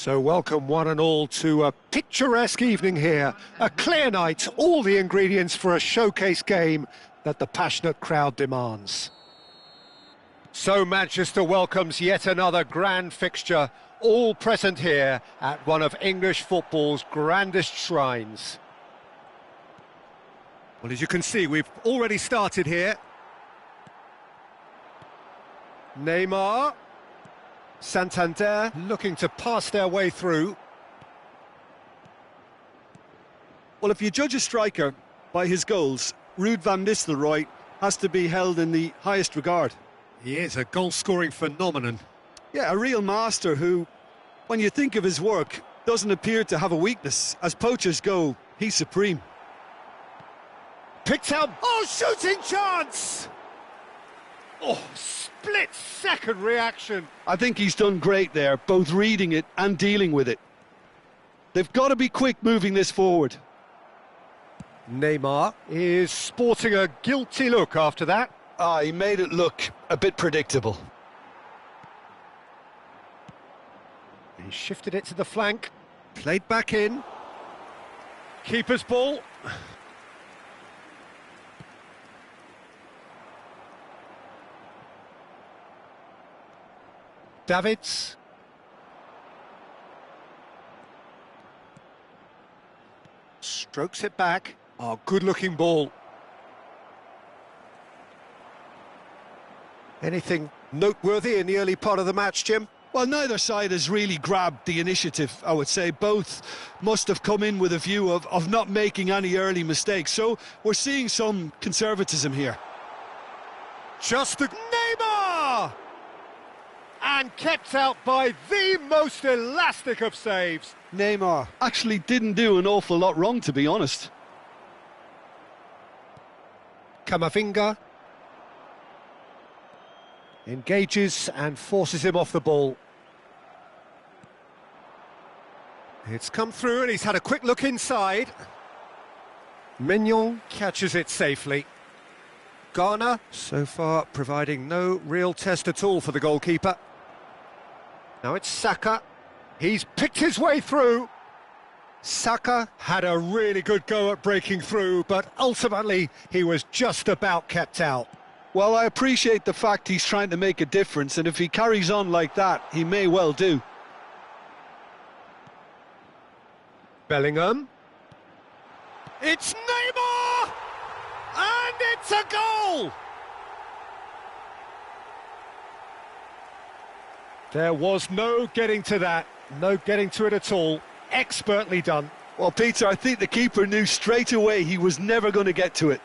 So welcome one and all to a picturesque evening here. A clear night, all the ingredients for a showcase game that the passionate crowd demands. So Manchester welcomes yet another grand fixture, all present here at one of English football's grandest shrines. Well, as you can see, we've already started here. Neymar. Santander looking to pass their way through. Well, if you judge a striker by his goals, Ruud van Nistelrooy has to be held in the highest regard. He is a goal-scoring phenomenon. Yeah, a real master who, when you think of his work, doesn't appear to have a weakness. As poachers go, he's supreme. Picked out. Oh, shooting chance! Oh, split-second reaction. I think he's done great there, both reading it and dealing with it. They've got to be quick moving this forward. Neymar is sporting a guilty look after that. He made it look a bit predictable. He shifted it to the flank, played back in. Keeper's ball. Davids. Strokes it back. Oh, good-looking ball. Anything noteworthy in the early part of the match, Jim? Well, neither side has really grabbed the initiative, I would say. Both must have come in with a view of not making any early mistakes. So we're seeing some conservatism here. Just the Neymar! And kept out by the most elastic of saves. Neymar actually didn't do an awful lot wrong, to be honest. Camavinga engages and forces him off the ball. It's come through and he's had a quick look inside. Mignon catches it safely. Garner, so far, providing no real test at all for the goalkeeper. Now it's Saka. He's picked his way through. Saka had a really good go at breaking through, but ultimately he was just about kept out. Well, I appreciate the fact he's trying to make a difference, and if he carries on like that, he may well do. Bellingham. It's Neymar! And it's a goal! There was no getting to that, no getting to it at all. Expertly done. Well, Peter, I think the keeper knew straight away he was never going to get to it.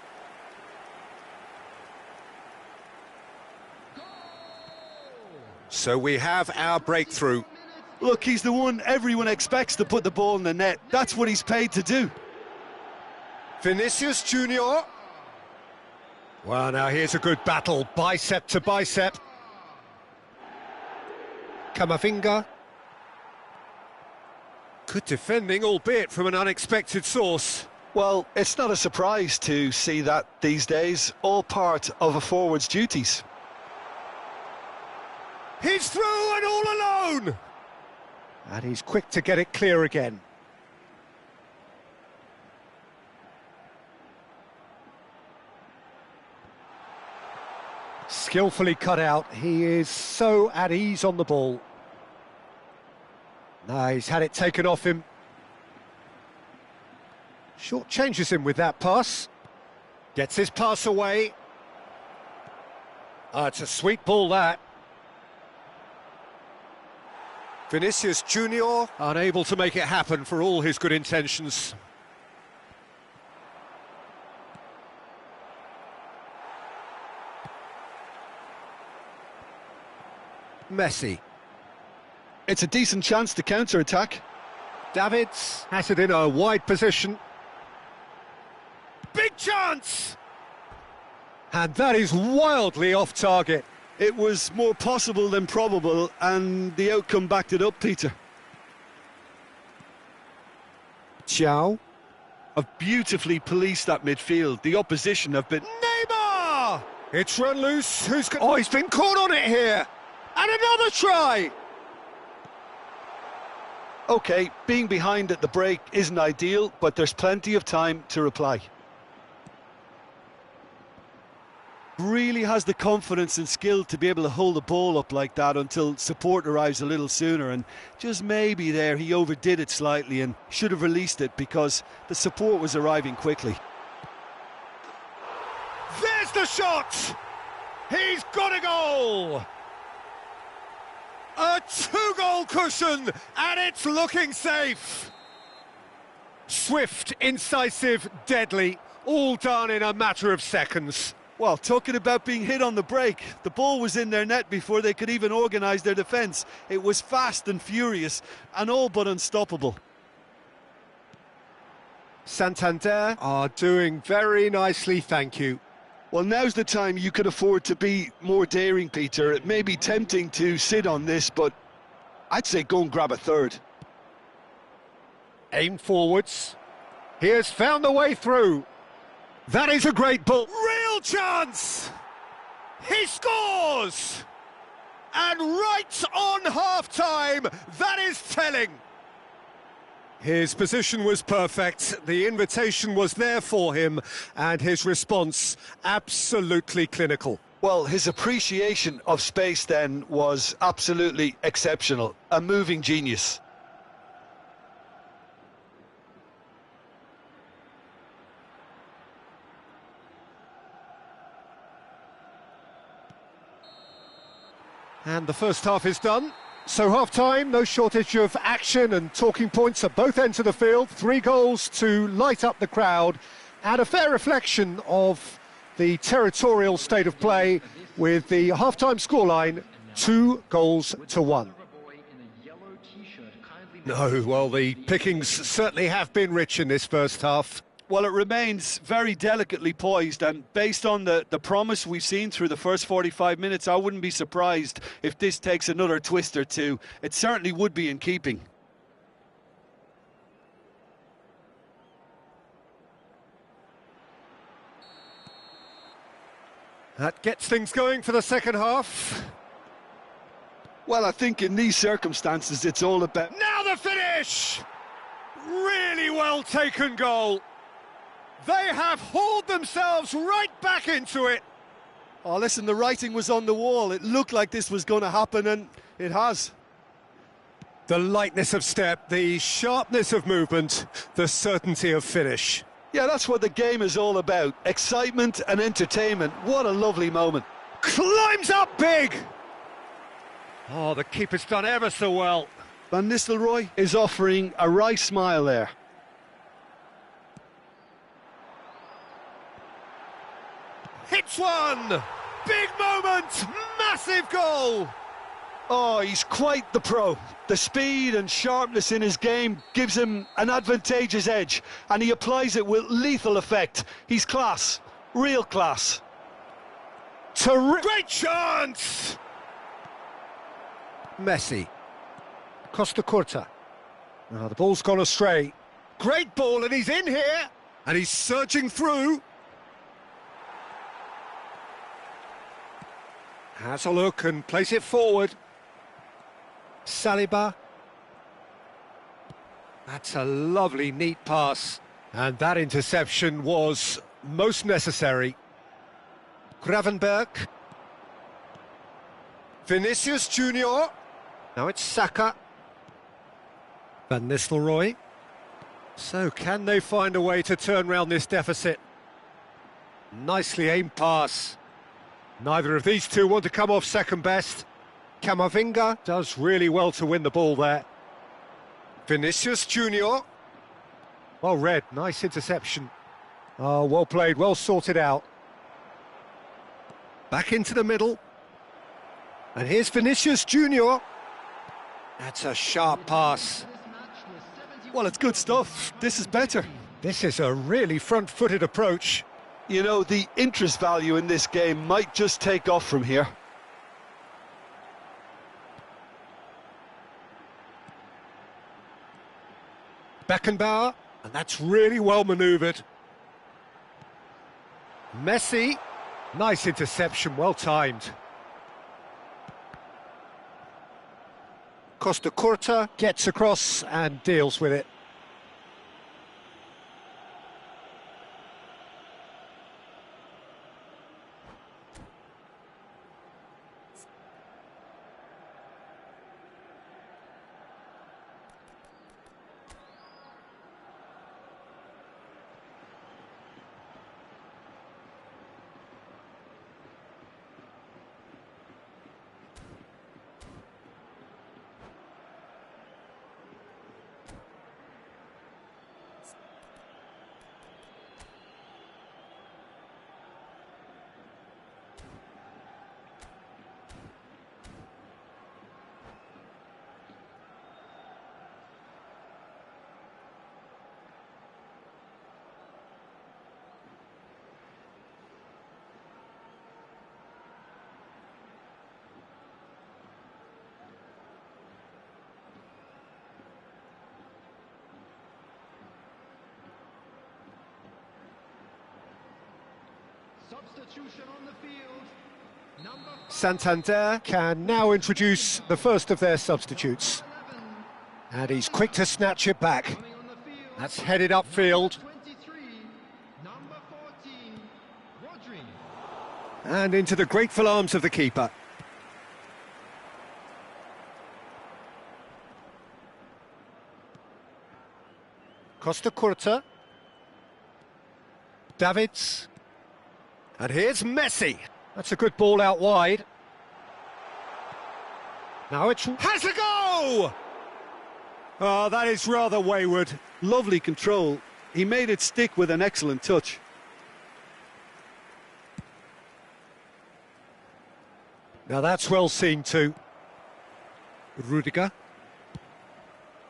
So we have our breakthrough. Look, he's the one everyone expects to put the ball in the net. That's what he's paid to do. Vinicius Junior. Well, now here's a good battle, bicep to bicep. Camavinga. Good defending, albeit from an unexpected source. Well, it's not a surprise to see that these days, all part of a forward's duties. He's through and all alone! And he's quick to get it clear again. Skillfully cut out, he is so at ease on the ball. No, he's had it taken off him. Short changes him with that pass. Gets his pass away. It's a sweet ball, that. Vinicius Junior unable to make it happen for all his good intentions. Messi. It's a decent chance to counter-attack. Davids has it in a wide position. Big chance! And that is wildly off target. It was more possible than probable, and the outcome backed it up, Peter. Ciao. Have beautifully policed that midfield. The opposition have been... Neymar! It's run loose. Oh, he's been caught on it here. And another try! OK, being behind at the break isn't ideal, but there's plenty of time to reply. Really has the confidence and skill to be able to hold the ball up like that until support arrives a little sooner, and just maybe there he overdid it slightly and should have released it because the support was arriving quickly. There's the shot! He's got a goal! A two-goal cushion, and it's looking safe! Swift, incisive, deadly, all done in a matter of seconds. Well, talking about being hit on the break, the ball was in their net before they could even organise their defence. It was fast and furious and all but unstoppable. Santander are doing very nicely, thank you. Well, now's the time you could afford to be more daring, Peter. It may be tempting to sit on this, but I'd say go and grab a third. Aim forwards. He has found the way through. That is a great ball. Real chance! He scores! And right on half-time, that is telling. His position was perfect, the invitation was there for him, and his response absolutely clinical. Well, his appreciation of space then was absolutely exceptional. A moving genius. And the first half is done. So half-time, no shortage of action and talking points at both ends of the field. 3 goals to light up the crowd, and a fair reflection of the territorial state of play with the half-time scoreline 2-1. No, well, the pickings certainly have been rich in this first half. Well, it remains very delicately poised, and based on the promise we've seen through the first 45 minutes, I wouldn't be surprised if this takes another twist or two. It certainly would be in keeping. That gets things going for the second half. Well, I think in these circumstances, it's all about... Now the finish! Really well taken goal. They have hauled themselves right back into it. Oh, listen, the writing was on the wall. It looked like this was going to happen, and it has. The lightness of step, the sharpness of movement, the certainty of finish. Yeah, that's what the game is all about. Excitement and entertainment. What a lovely moment. Climbs up big! Oh, the keeper's done ever so well. Van Nistelrooy is offering a wry smile there. Hits one! Big moment! Massive goal! Oh, he's quite the pro. The speed and sharpness in his game gives him an advantageous edge, and he applies it with lethal effect. He's class. Real class. Great chance! Messi. Costa Curta. Now the ball's gone astray. Great ball, and he's in here! And he's surging through. Has a look and plays it forward. Saliba. That's a lovely, neat pass. And that interception was most necessary. Gravenberg. Vinicius Junior. Now it's Saka. Van Nistelrooy. So can they find a way to turn round this deficit? Nicely aimed pass. Neither of these two want to come off second best. Camavinga does really well to win the ball there. Vinicius Junior. Well read, nice interception. Oh, well played, well sorted out. Back into the middle. And here's Vinicius Junior. That's a sharp pass. Well, it's good stuff. This is better. This is a really front-footed approach. You know, the interest value in this game might just take off from here. Beckenbauer, and that's really well manoeuvred. Messi, nice interception, well timed. Costa Curta gets across and deals with it. Substitution on the field. Santander can now introduce the first of their substitutes. And he's quick to snatch it back. That's headed upfield. And into the grateful arms of the keeper. Costa Curta. Davids. And here's Messi. That's a good ball out wide. Now it's... has a go! Oh, that is rather wayward. Lovely control. He made it stick with an excellent touch. Now that's well seen too. Rudiger.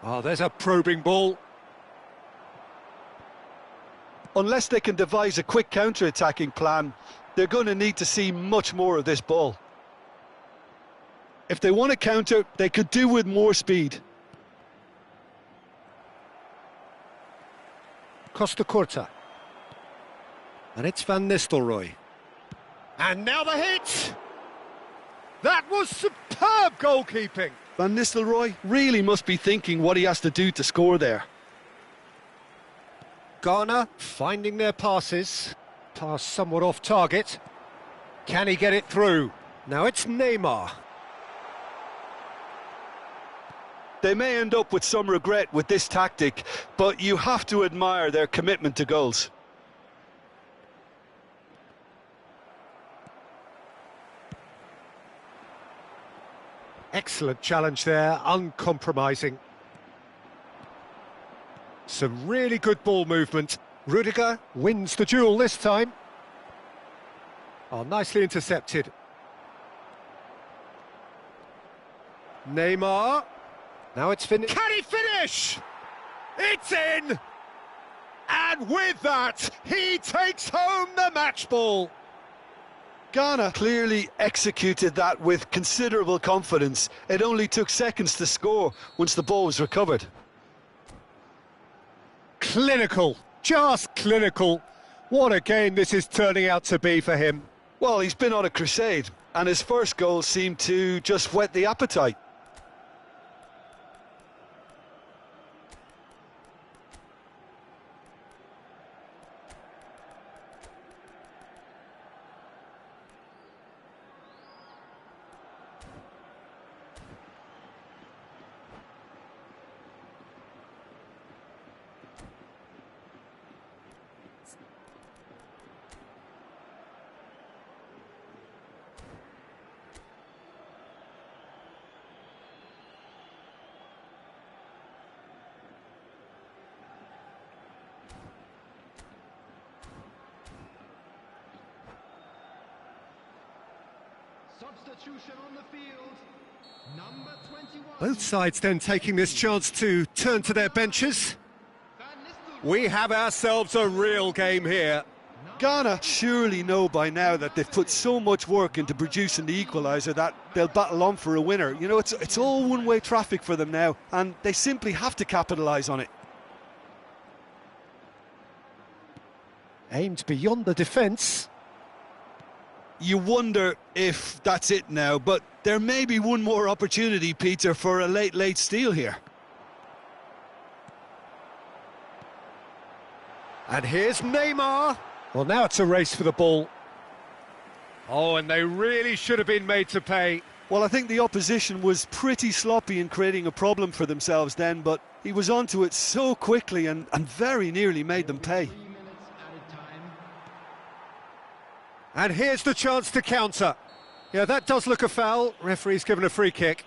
Oh, there's a probing ball. Unless they can devise a quick counter-attacking plan, they're going to need to see much more of this ball. If they want to counter, they could do with more speed. Costa Curta. And it's Van Nistelrooy. And now the hit! That was superb goalkeeping! Van Nistelrooy really must be thinking what he has to do to score there. Ghana finding their passes. Pass somewhat off target. Can he get it through? Now it's Neymar. They may end up with some regret with this tactic, but you have to admire their commitment to goals. Excellent challenge there, uncompromising. Some really good ball movement. Rudiger wins the duel this time. Oh, nicely intercepted. Neymar. Now it's finished. Can he finish? It's in! And with that, he takes home the match ball. Ghana clearly executed that with considerable confidence. It only took seconds to score once the ball was recovered. Clinical, just clinical. What a game this is turning out to be for him. Well, he's been on a crusade, and his first goal seemed to just whet the appetite. Substitution on the field. Number 21. Both sides then taking this chance to turn to their benches. We have ourselves a real game here. Ghana surely know by now that they've put so much work into producing the equaliser that they'll battle on for a winner. You know, it's all one-way traffic for them now, and they simply have to capitalise on it. Aimed beyond the defence. You wonder if that's it now, but there may be one more opportunity, Peter, for a late steal here. And here's Neymar. Well, now it's a race for the ball. Oh, and they really should have been made to pay. Well, I think the opposition was pretty sloppy in creating a problem for themselves then, but he was onto it so quickly and very nearly made them pay. 3 minutes at a time. And here's the chance to counter. Yeah, that does look a foul. Referee's given a free kick.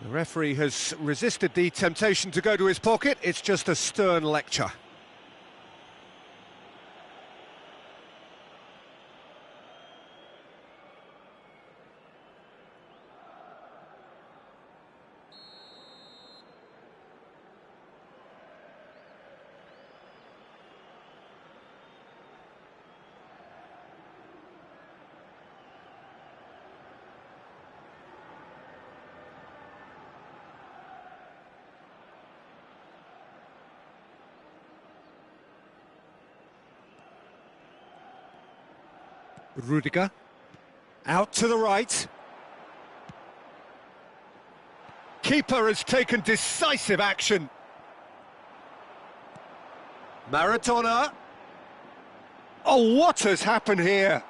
The referee has resisted the temptation to go to his pocket. It's just a stern lecture. Rudiger. Out to the right. Keeper has taken decisive action. Maradona. Oh, what has happened here?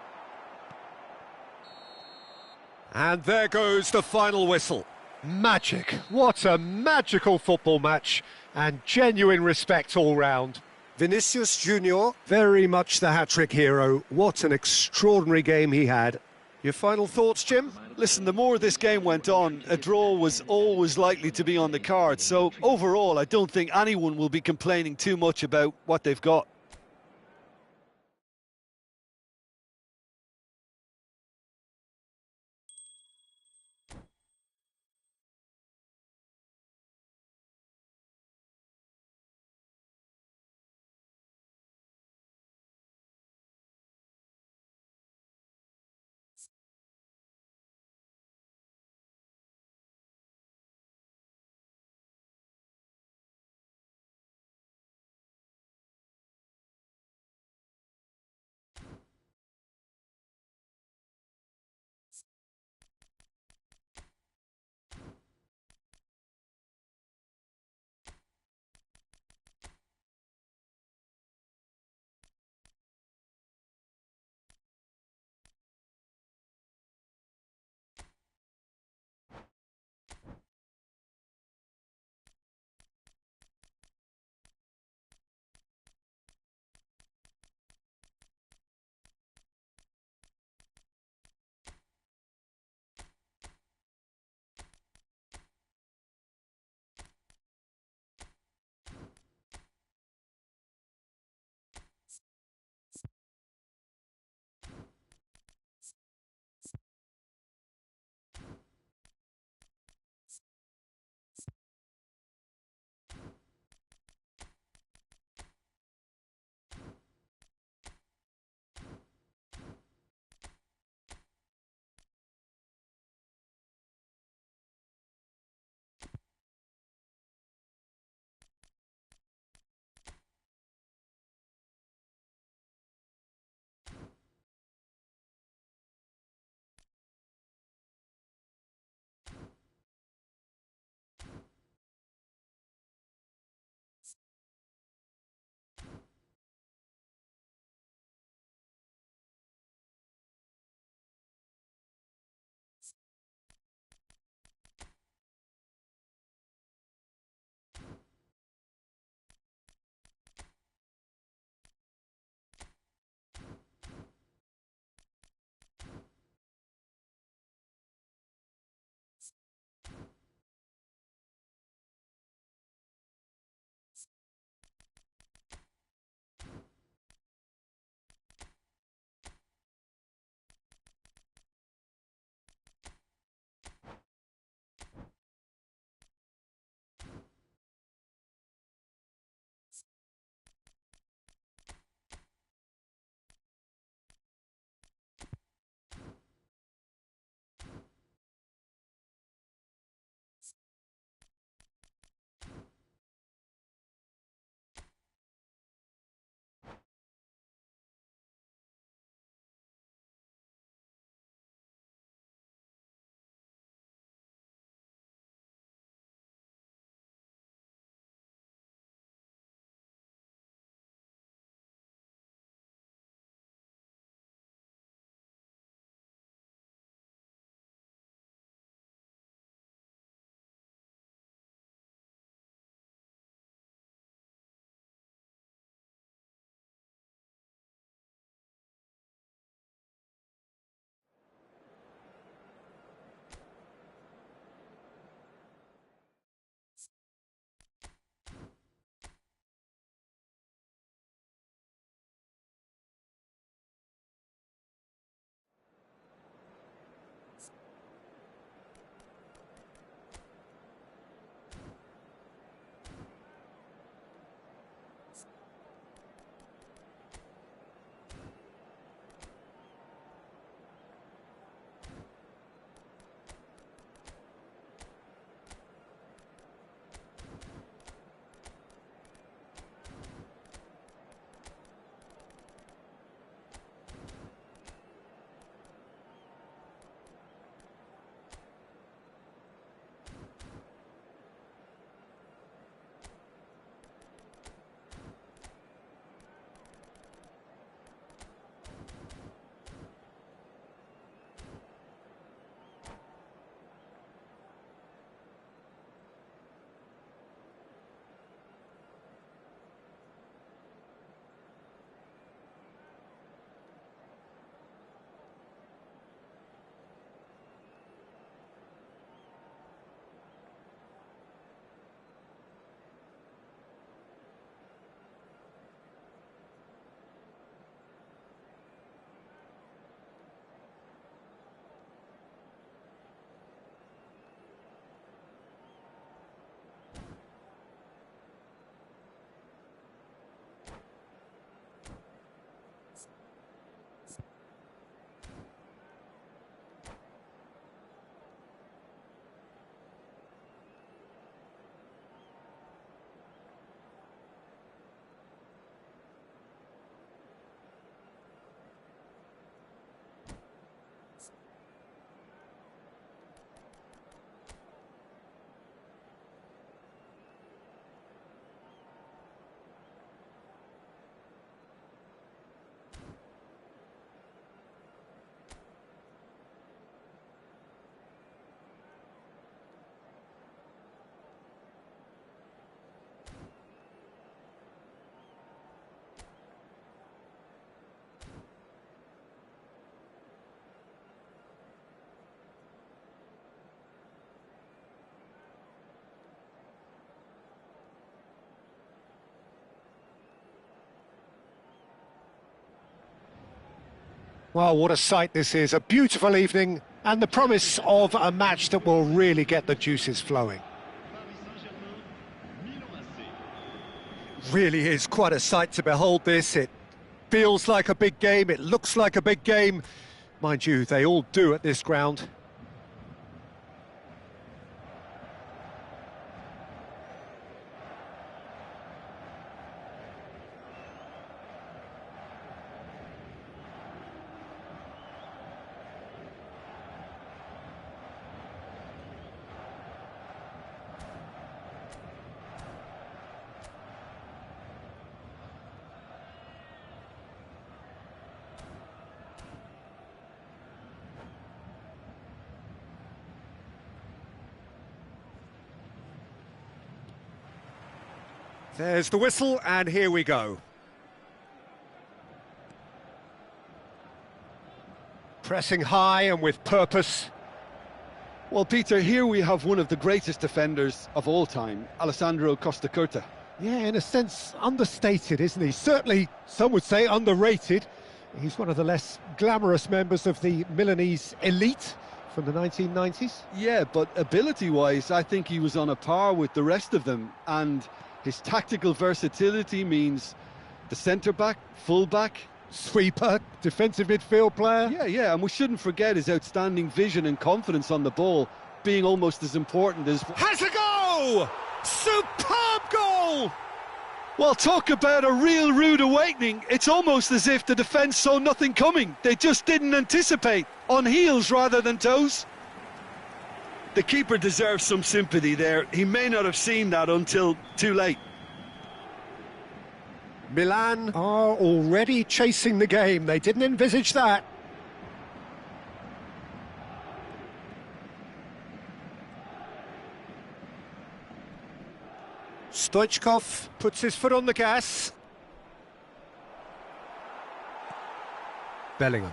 And there goes the final whistle. Magic. What a magical football match. And genuine respect all round. Vinicius Junior, very much the hat-trick hero. What an extraordinary game he had. Your final thoughts, Jim? Listen, the more this game went on, a draw was always likely to be on the cards. So overall, I don't think anyone will be complaining too much about what they've got. Well, what a sight this is. A beautiful evening and the promise of a match that will really get the juices flowing. Really is quite a sight to behold this. It feels like a big game, it looks like a big game. Mind you, they all do at this ground. There's the whistle, and here we go. Pressing high and with purpose. Well, Peter, here we have one of the greatest defenders of all time, Alessandro Costacurta. Yeah, in a sense, understated, isn't he? Certainly, some would say underrated. He's one of the less glamorous members of the Milanese elite from the 1990s. Yeah, but ability-wise, I think he was on a par with the rest of them, and his tactical versatility means the centre-back, full-back, Sweeper, defensive midfield player. Yeah, and we shouldn't forget his outstanding vision and confidence on the ball being almost as important as... Has a go! Superb goal! Well, talk about a real rude awakening. It's almost as if the defence saw nothing coming. They just didn't anticipate, on heels rather than toes. The keeper deserves some sympathy there. He may not have seen that until too late. Milan are already chasing the game. They didn't envisage that. Stoichkov puts his foot on the gas. Bellingham.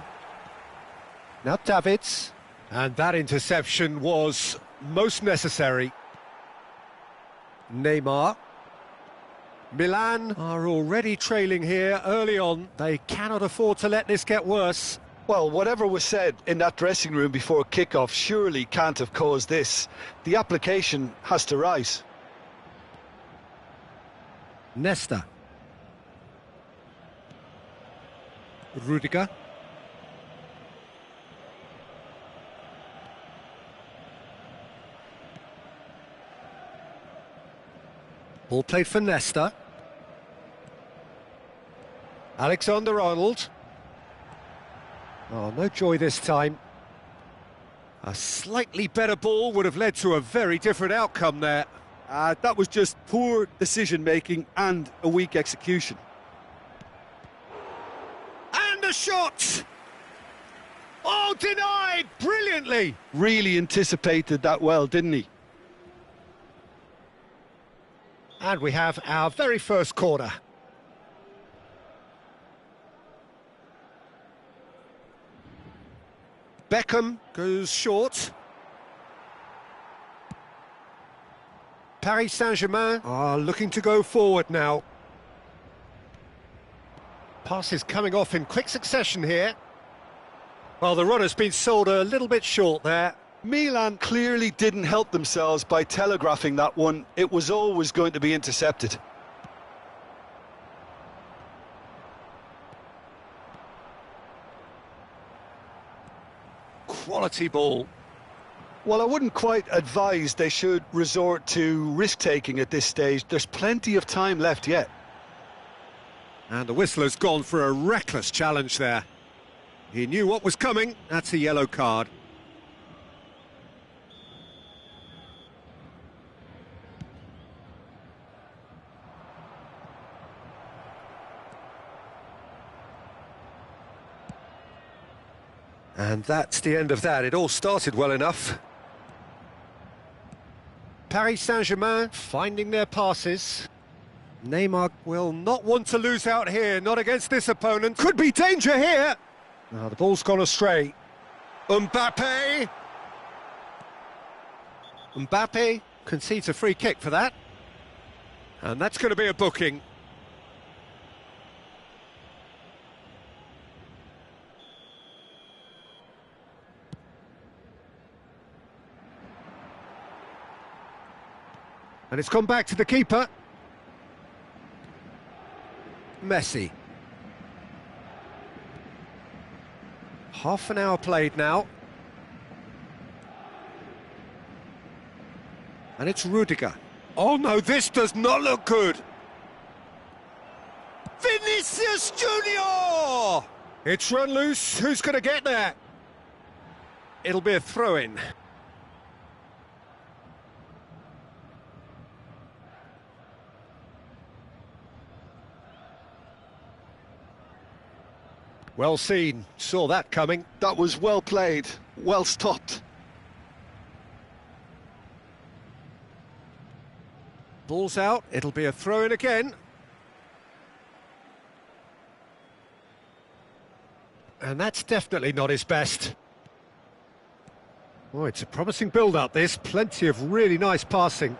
Now Davids. And that interception was most necessary. Neymar. Milan are already trailing here early on. They cannot afford to let this get worse. Well, whatever was said in that dressing room before kickoff surely can't have caused this. The application has to rise. Nesta. Rudiger. Ball played for Nesta. Alexander-Arnold. Oh, no joy this time. A slightly better ball would have led to a very different outcome there. That was just poor decision-making and a weak execution. And a shot! Oh, denied brilliantly! Really anticipated that well, didn't he? And we have our very first corner. Beckham goes short. Paris Saint-Germain are looking to go forward now. Passes coming off in quick succession here. Well, the run has been sold a little bit short there. Milan clearly didn't help themselves by telegraphing that one. It was always going to be intercepted. Quality ball. Well, I wouldn't quite advise they should resort to risk-taking at this stage. There's plenty of time left yet. And the whistler's gone for a reckless challenge there. He knew what was coming. That's a yellow card. And that's the end of that. It all started well enough. Paris Saint-Germain finding their passes. Neymar will not want to lose out here, not against this opponent. Could be danger here. Now the ball's gone astray. Mbappe. Mbappe concedes a free kick for that. And that's going to be a booking. And it's gone back to the keeper. Messi. Half an hour played now. And it's Rudiger. Oh no, this does not look good. Vinicius Junior! It's run loose. Who's going to get there? It'll be a throw-in. Well seen. Saw that coming. That was well played, well stopped. Ball's out. It'll be a throw-in again. And that's definitely not his best. Oh, it's a promising build-up, this. Plenty of really nice passing.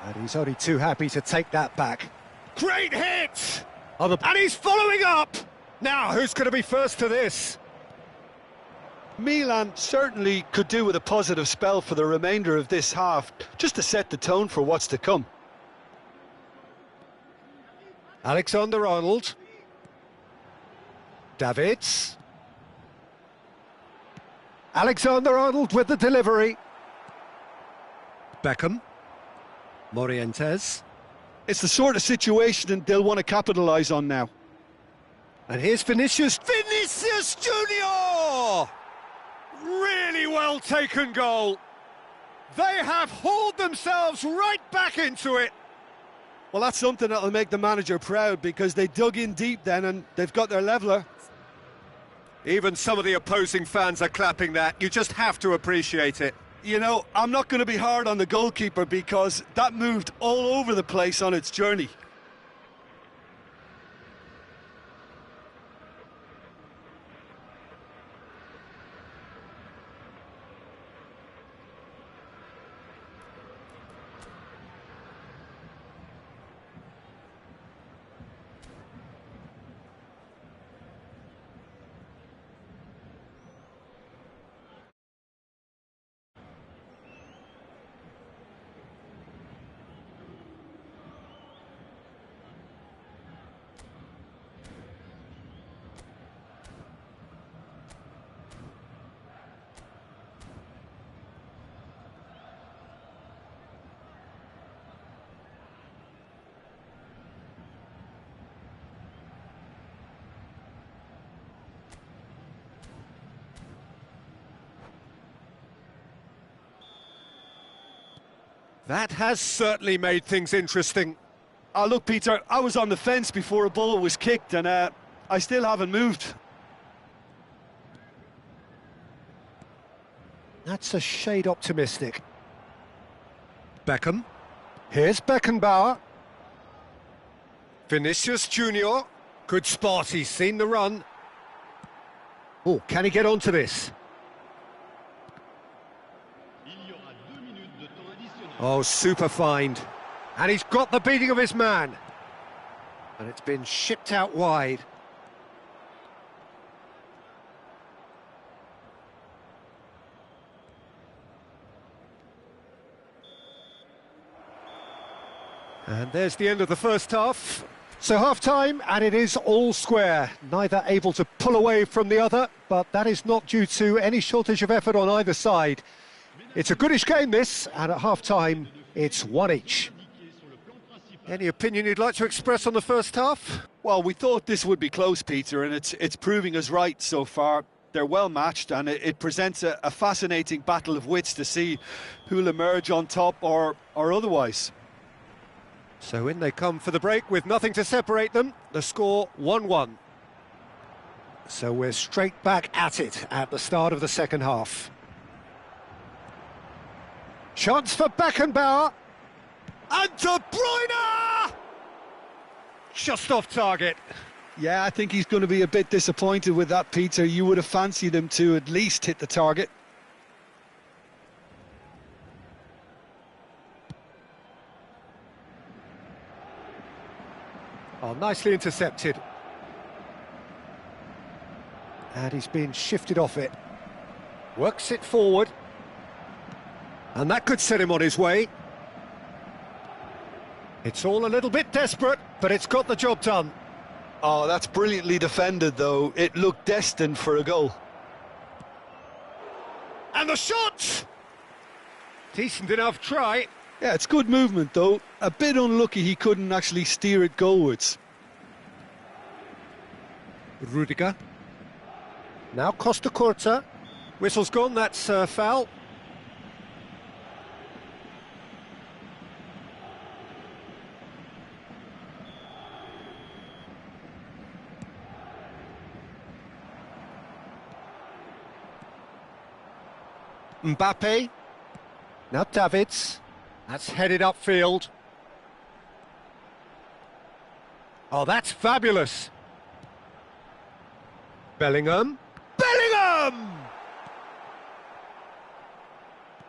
And he's only too happy to take that back. Great hit! And he's following up! Now, who's going to be first to this? Milan certainly could do with a positive spell for the remainder of this half, just to set the tone for what's to come. Alexander-Arnold. Davids. Alexander-Arnold with the delivery. Beckham. Morientes. It's the sort of situation they'll want to capitalise on now. And here's Vinicius. Vinicius Junior! Really well taken goal. They have hauled themselves right back into it. Well, that's something that'll make the manager proud, because they dug in deep then and they've got their leveller. Even some of the opposing fans are clapping that. You just have to appreciate it. You know, I'm not going to be hard on the goalkeeper, because that moved all over the place on its journey. That has certainly made things interesting. Oh, look, Peter, I was on the fence before a ball was kicked, and I still haven't moved. That's a shade optimistic. Beckham. Here's Beckenbauer. Vinicius Junior. Good spot, he's seen the run. Oh, can he get onto this? Oh, super find. And he's got the beating of his man. And it's been shipped out wide. And there's the end of the first half. So half-time, and it is all square. Neither able to pull away from the other, but that is not due to any shortage of effort on either side. It's a goodish game, this, and at half-time, it's one each. Any opinion you'd like to express on the first half? Well, we thought this would be close, Peter, and it's proving us right so far. They're well matched, and it presents a fascinating battle of wits to see who'll emerge on top or otherwise. So in they come for the break with nothing to separate them. The score 1-1. So we're straight back at it at the start of the second half. Chance for Beckenbauer. And De Bruyne! Just off target. Yeah, I think he's going to be a bit disappointed with that, Peter. You would have fancied him to at least hit the target. Oh, nicely intercepted. And he's been shifted off it. Works it forward. And that could set him on his way. It's all a little bit desperate, but it's got the job done. Oh, that's brilliantly defended, though. It looked destined for a goal. And the shot! Decent enough try. Yeah, it's good movement, though. A bit unlucky he couldn't actually steer it goalwards. Rudiger. Now Costa Curta. Whistle's gone, that's foul. Mbappe. Now Davids. That's headed upfield. Oh, that's fabulous. Bellingham. Bellingham!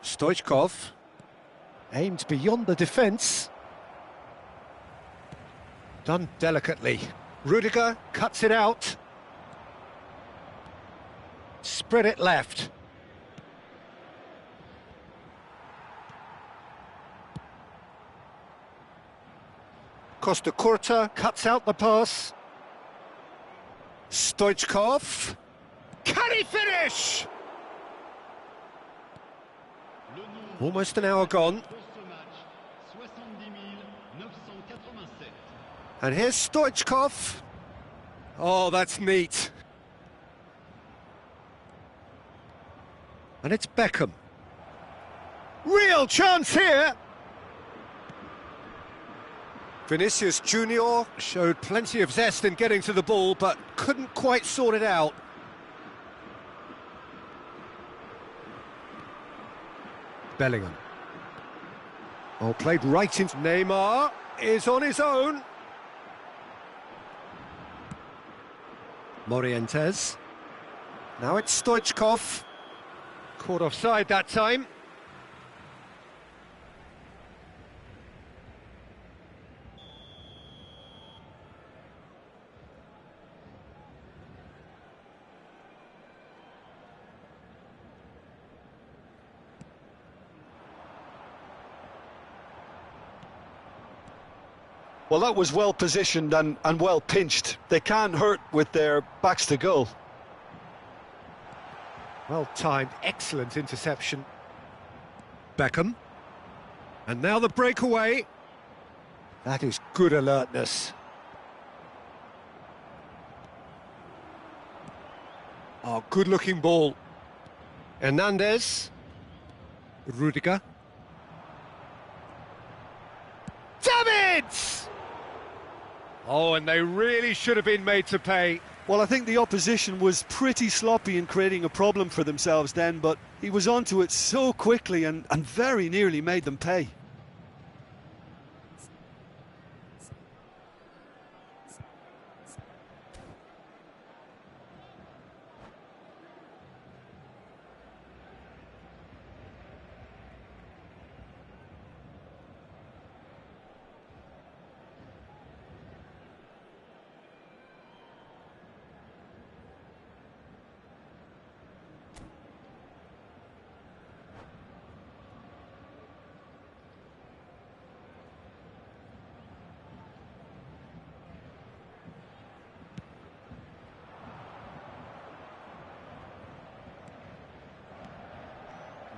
Stoichkov. Aimed beyond the defence. Done delicately. Rudiger cuts it out. Spread it left. Costa Curta cuts out the pass. Stoichkov. Can he finish? Almost an hour gone. And here's Stoichkov. Oh, that's neat. And it's Beckham. Real chance here. Vinicius Junior showed plenty of zest in getting to the ball, but couldn't quite sort it out. Bellingham. Oh, played right into Neymar. Is on his own. Morientes. Now it's Stoichkov. Caught offside that time. Well, that was well positioned and well pinched. They can't hurt with their backs to goal. Well timed, excellent interception. Beckham. And now the breakaway. That is good alertness. Oh, good looking ball. Hernandez. Rudiger. Davids! Oh, and they really should have been made to pay. Well, I think the opposition was pretty sloppy in creating a problem for themselves then, but he was onto it so quickly and very nearly made them pay.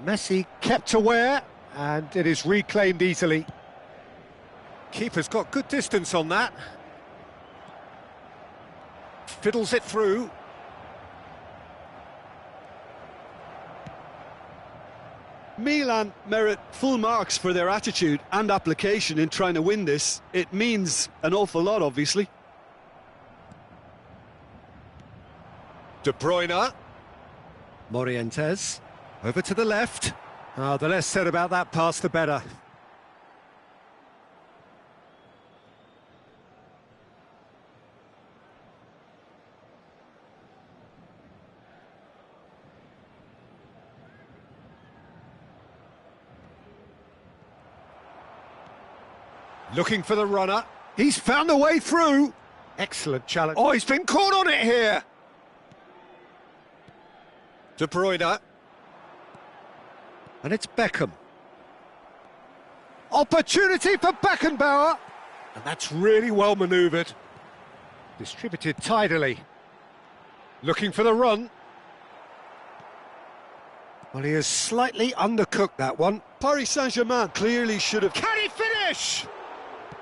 Messi kept aware, and it is reclaimed easily. Keeper's got good distance on that. Fiddles it through. Milan merit full marks for their attitude and application in trying to win this. It means an awful lot, obviously. De Bruyne. Morientes. Over to the left. The less said about that pass, the better. Looking for the runner. He's found a way through. Excellent challenge. Oh, he's been caught on it here. De Bruyne. And it's Beckham. Opportunity for Beckenbauer. And that's really well manoeuvred. Distributed tidily. Looking for the run. Well, he has slightly undercooked that one. Paris Saint-Germain clearly should have... Can he finish?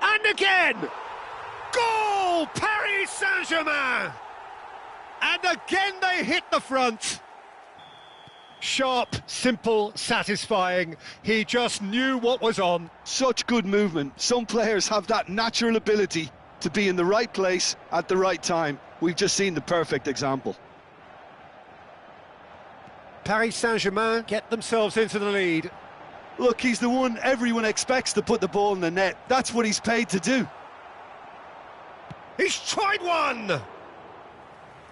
And again! Goal! Paris Saint-Germain! And again they hit the front. Sharp, simple, satisfying. He just knew what was on. Such good movement. Some players have that natural ability to be in the right place at the right time. We've just seen the perfect example. Paris Saint-Germain get themselves into the lead. Look, he's the one everyone expects to put the ball in the net. That's what he's paid to do. He's tried one!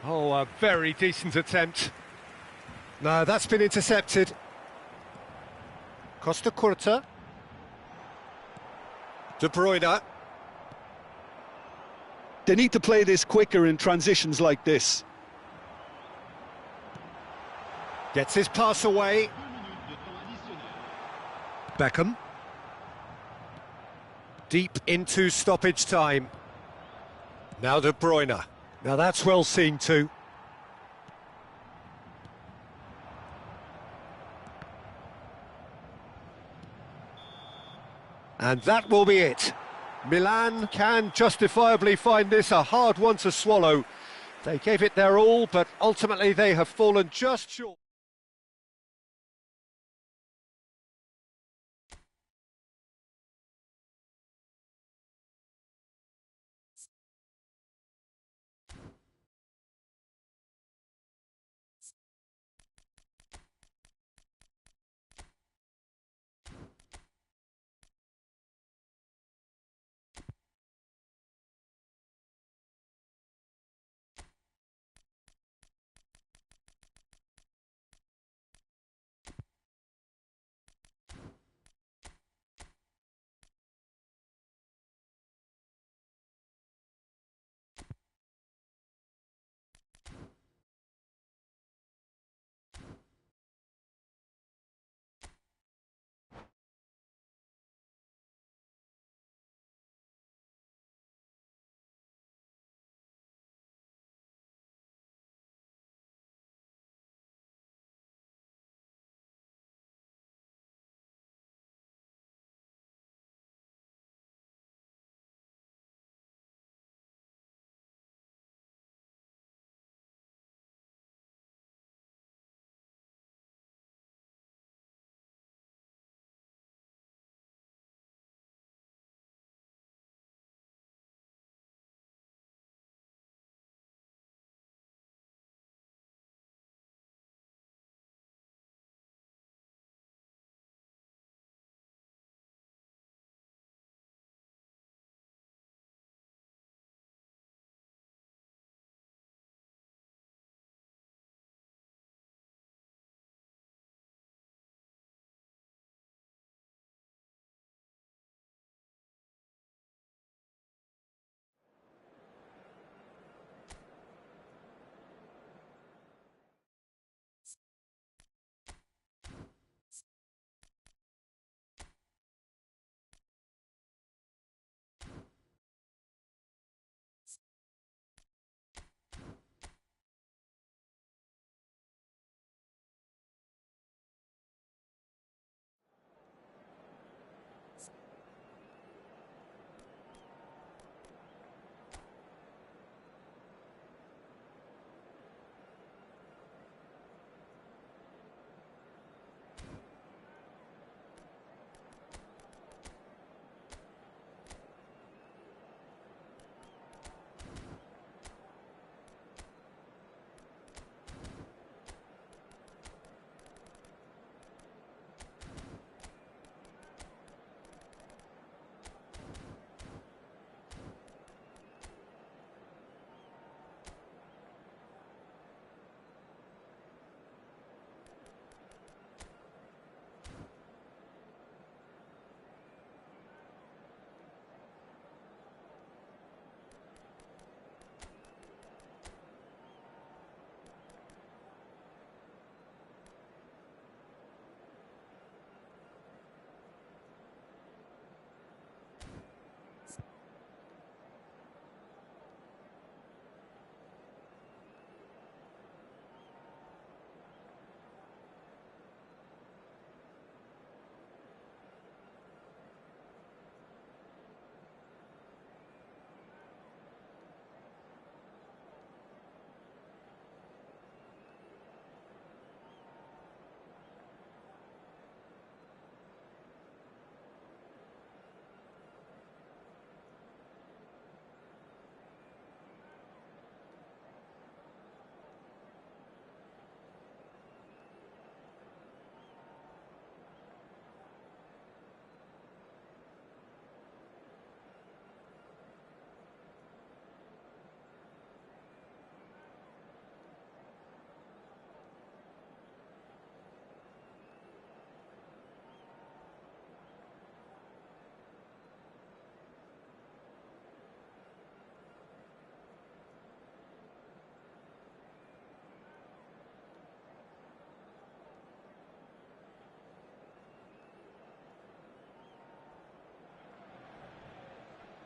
Oh, a very decent attempt. No, that's been intercepted. Costa Curta. De Bruyne. They need to play this quicker in transitions like this. Gets his pass away. Beckham. Deep into stoppage time. Now De Bruyne. Now that's well seen too. And that will be it. Milan can justifiably find this a hard one to swallow. They gave it their all, but ultimately they have fallen just short.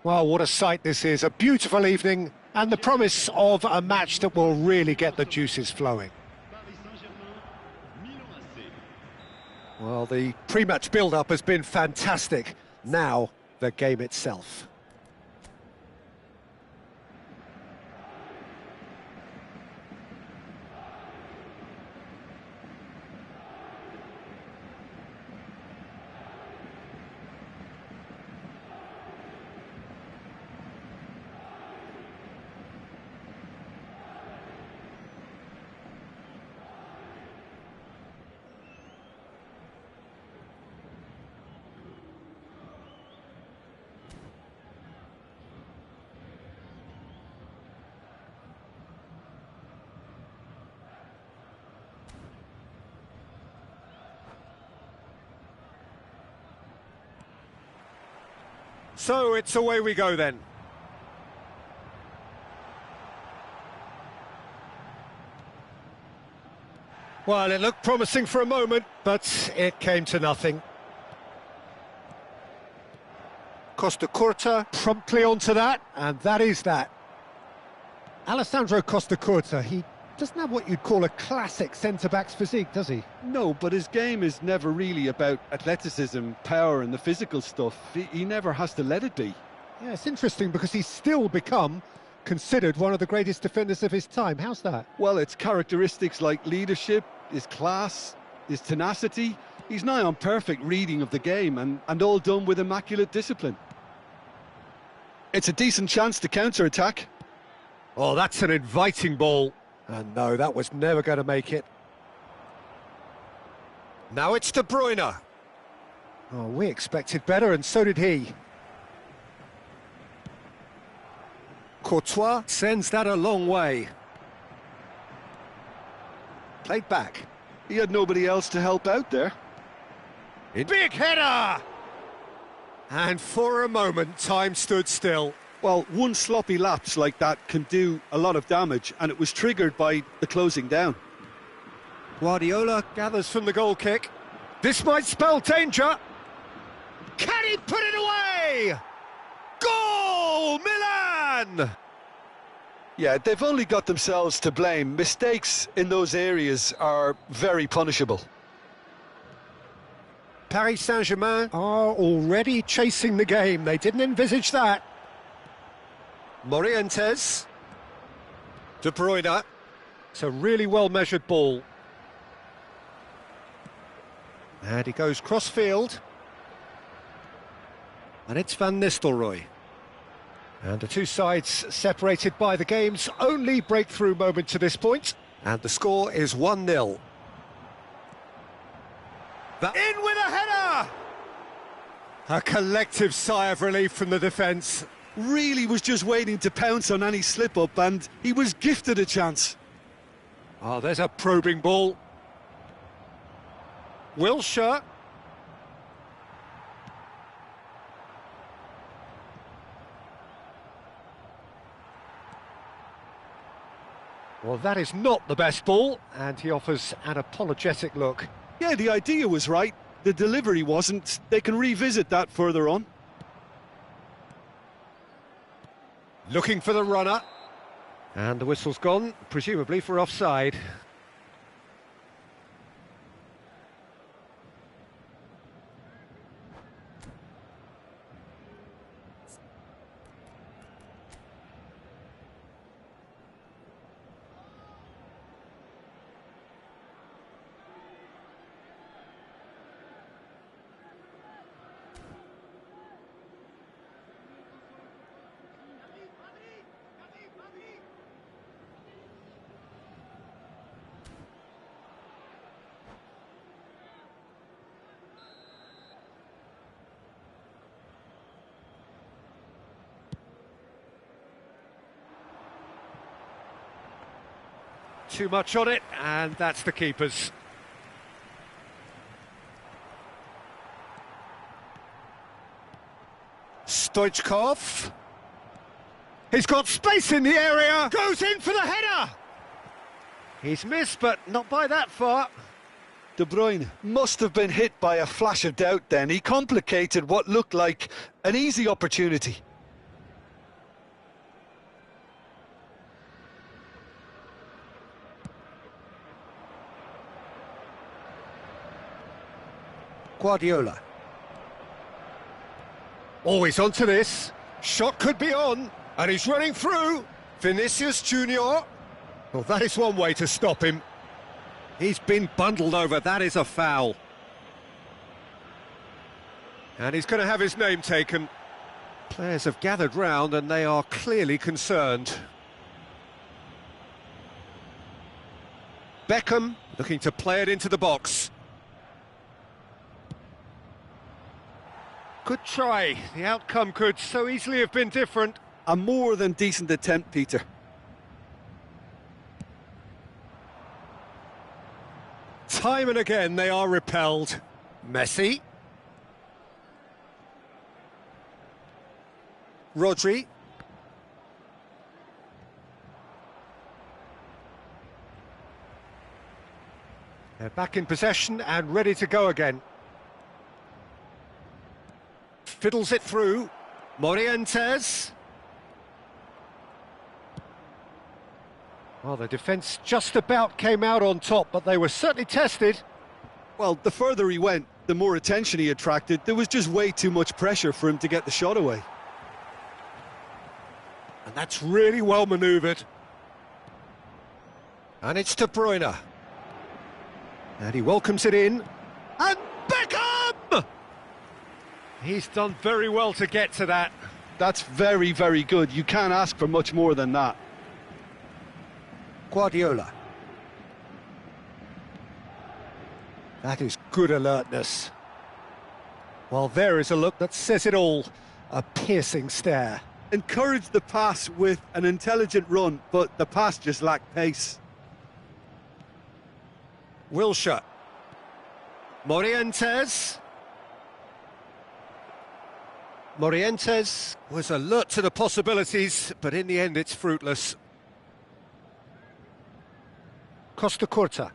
Well, what a sight this is. A beautiful evening and the promise of a match that will really get the juices flowing. Paris Saint-Germain, Milan AC. Well, the pre-match build-up has been fantastic. Now, the game itself. So it's away we go then. Well, it looked promising for a moment, but it came to nothing. Costa Curta promptly onto that, and that is that. Alessandro Costa Curta, he doesn't have what you'd call a classic centre-back's physique, does he? No, but his game is never really about athleticism, power and the physical stuff. He never has to let it be. Yeah, it's interesting because he's still become considered one of the greatest defenders of his time. How's that? Well, it's characteristics like leadership, his class, his tenacity. He's nigh on perfect reading of the game and all done with immaculate discipline. It's a decent chance to counter-attack. Oh, that's an inviting ball. And no, that was never going to make it. Now it's De Bruyne. Oh, we expected better, and so did he. Courtois sends that a long way. Played back. He had nobody else to help out there. Big header! And for a moment, time stood still. Well, one sloppy lapse like that can do a lot of damage, and it was triggered by the closing down. Guardiola gathers from the goal kick. This might spell danger. Can he put it away? Goal, Milan! Yeah, they've only got themselves to blame. Mistakes in those areas are very punishable. Paris Saint-Germain are already chasing the game. They didn't envisage that. Morientes. De Bruyne. It's a really well-measured ball. And he goes cross-field. And it's Van Nistelrooy. And the two sides separated by the game's only breakthrough moment to this point. And the score is 1-0. In with a header! A collective sigh of relief from the defence. Really was just waiting to pounce on any slip-up, and he was gifted a chance. Oh, there's a probing ball. Wilshere. Well, that is not the best ball, and he offers an apologetic look. Yeah, the idea was right. The delivery wasn't. They can revisit that further on. Looking for the runner. And the whistle's gone, presumably for offside. Too much on it, and that's the keeper's. Stoichkov. He's got space in the area. Goes in for the header. He's missed, but not by that far. De Bruyne must have been hit by a flash of doubt then. He complicated what looked like an easy opportunity. Guardiola. Oh, he's onto this. Shot could be on, and he's running through. Vinicius Junior. Well, that is one way to stop him. He's been bundled over. That is a foul. And he's going to have his name taken. Players have gathered round, and they are clearly concerned. Beckham looking to play it into the box. Good try. The outcome could so easily have been different. A more than decent attempt, Peter. Time and again they are repelled. Messi. Rodri. They're back in possession and ready to go again. Fiddles it through. Morientes. Well, the defence just about came out on top, but they were certainly tested. Well, the further he went, the more attention he attracted. There was just way too much pressure for him to get the shot away. And that's really well manoeuvred. And it's De Bruyne. And he welcomes it in. And Beckham! He's done very well to get to that. That's very, very good. You can't ask for much more than that. Guardiola. That is good alertness. Well, there is a look that says it all. A piercing stare. Encouraged the pass with an intelligent run, but the pass just lacked pace. Wilshere. Morientes. Morientes was alert to the possibilities, but in the end it's fruitless. Costa Curta.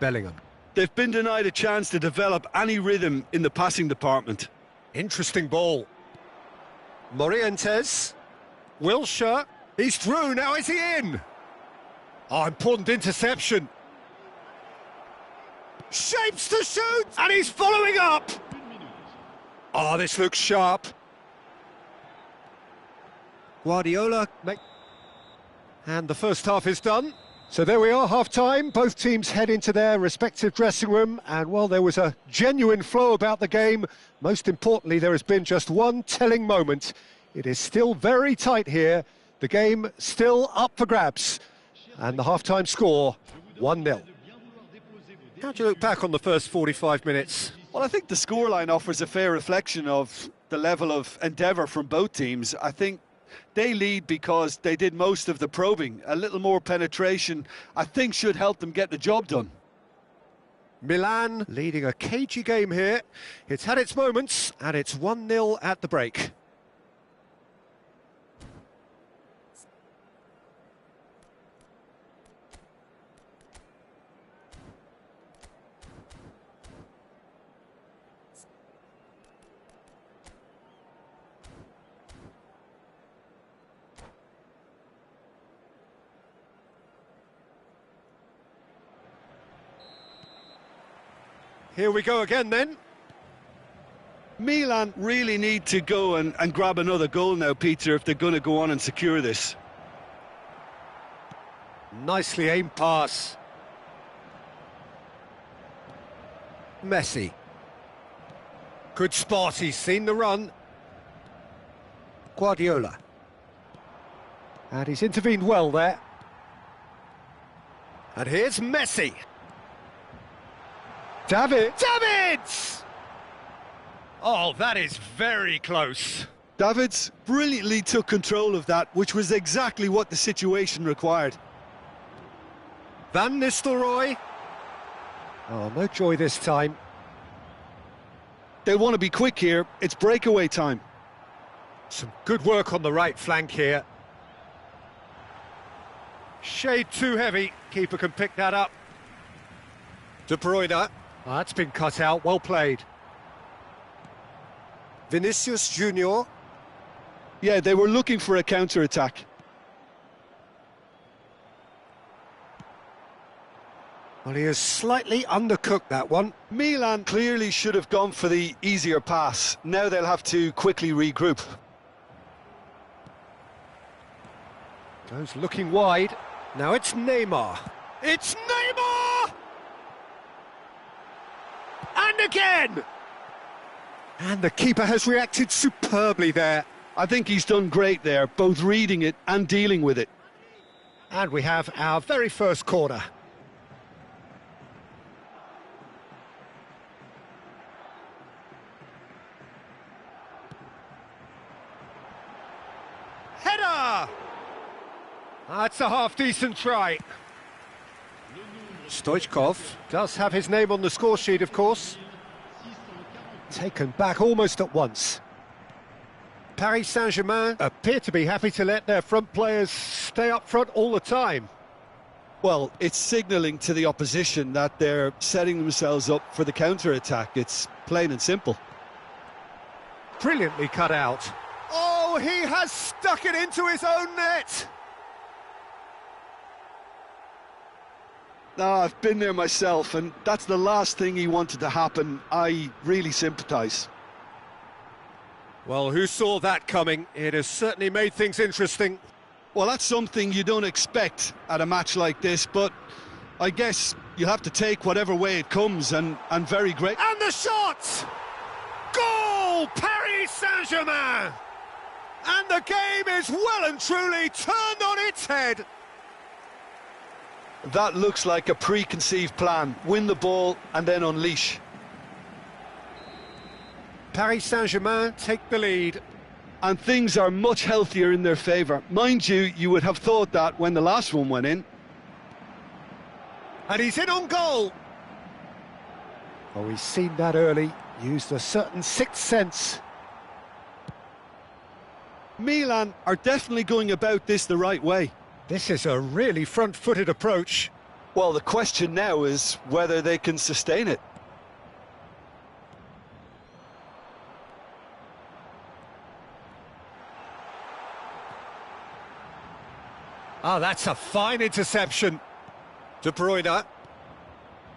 Bellingham. They've been denied a chance to develop any rhythm in the passing department. Interesting ball. Morientes. Wilshere. He's through, now is he in? Oh, important interception. Shapes to shoot, and he's following up. Oh, this looks sharp. Guardiola. And the first half is done. So there we are, half-time. Both teams head into their respective dressing room. And, well, there was a genuine flow about the game. Most importantly, there has been just one telling moment. It is still very tight here. The game still up for grabs. And the half-time score, 1-0. How do you look back on the first 45 minutes? Well, I think the scoreline offers a fair reflection of the level of endeavour from both teams. I think they lead because they did most of the probing. A little more penetration, I think, should help them get the job done. Milan leading a cagey game here. It's had its moments, and it's 1-0 at the break. Here we go again then. Milan really need to go and grab another goal now, Peter, if they're going to go on and secure this. Nicely aimed pass. Messi. Good spot, he's seen the run. Guardiola. And he's intervened well there. And here's Messi. Davids! Oh, that is very close. Davids brilliantly took control of that, which was exactly what the situation required. Van Nistelrooy. Oh, no joy this time. They want to be quick here. It's breakaway time. Some good work on the right flank here. Shade too heavy. Keeper can pick that up. De Bruyne. Oh, that's been cut out. Well played. Vinicius Junior. Yeah, they were looking for a counter-attack. Well, he has slightly undercooked that one. Milan clearly should have gone for the easier pass. Now they'll have to quickly regroup. Goes looking wide. Now it's Neymar. It's Neymar! And again! And the keeper has reacted superbly there. I think he's done great there, both reading it and dealing with it. And we have our very first corner. Header! That's a half-decent try. Stoichkov does have his name on the score sheet, of course. Taken back almost at once. Paris Saint-Germain appear to be happy to let their front players stay up front all the time. Well, it's signalling to the opposition that they're setting themselves up for the counter-attack. It's plain and simple. Brilliantly cut out. Oh, he has stuck it into his own net! I've been there myself, and that's the last thing he wanted to happen. I really sympathise. Well, who saw that coming? It has certainly made things interesting. Well, that's something you don't expect at a match like this, but I guess you'll have to take whatever way it comes, and very great. And the shot! Goal! Paris Saint-Germain! And the game is well and truly turned on its head. That looks like a preconceived plan. Win the ball and then unleash. Paris Saint-Germain take the lead. And things are much healthier in their favour. Mind you, you would have thought that when the last one went in. And he's in on goal. Oh, he's seen that early. Used a certain sixth sense. Milan are definitely going about this the right way. This is a really front-footed approach. Well, the question now is whether they can sustain it. Ah, that's a fine interception. De Bruyne.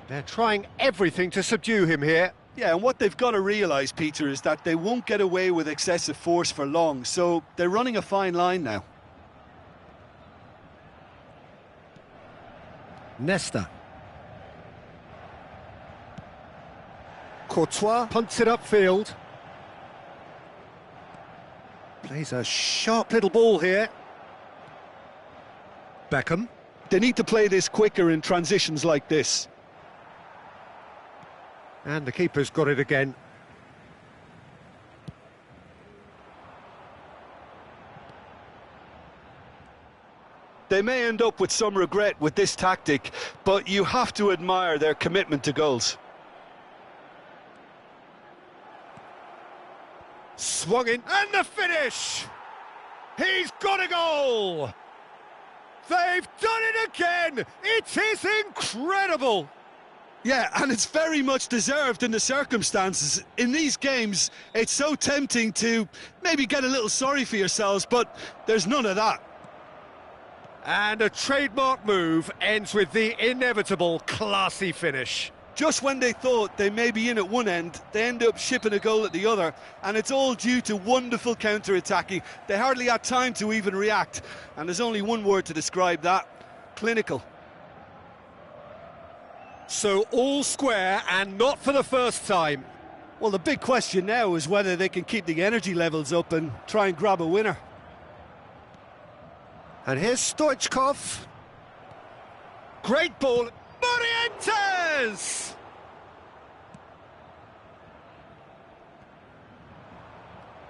They're trying everything to subdue him here. Yeah, and what they've got to realise, Peter, is that they won't get away with excessive force for long, so they're running a fine line now. Nesta. Courtois punts it upfield. Plays a sharp little ball here. Beckham. They need to play this quicker in transitions like this. And the keeper's got it again. They may end up with some regret with this tactic, but you have to admire their commitment to goals. Swung in, and the finish! He's got a goal! They've done it again! It is incredible! Yeah, and it's very much deserved in the circumstances. In these games, it's so tempting to maybe get a little sorry for yourselves, but there's none of that. And a trademark move ends with the inevitable classy finish. Just when they thought they may be in at one end, they end up shipping a goal at the other, and it's all due to wonderful counter-attacking. They hardly had time to even react, and there's only one word to describe that: clinical. So all square, and not for the first time. Well, the big question now is whether they can keep the energy levels up and try and grab a winner. And here's Stoichkov. Great ball. Morientes!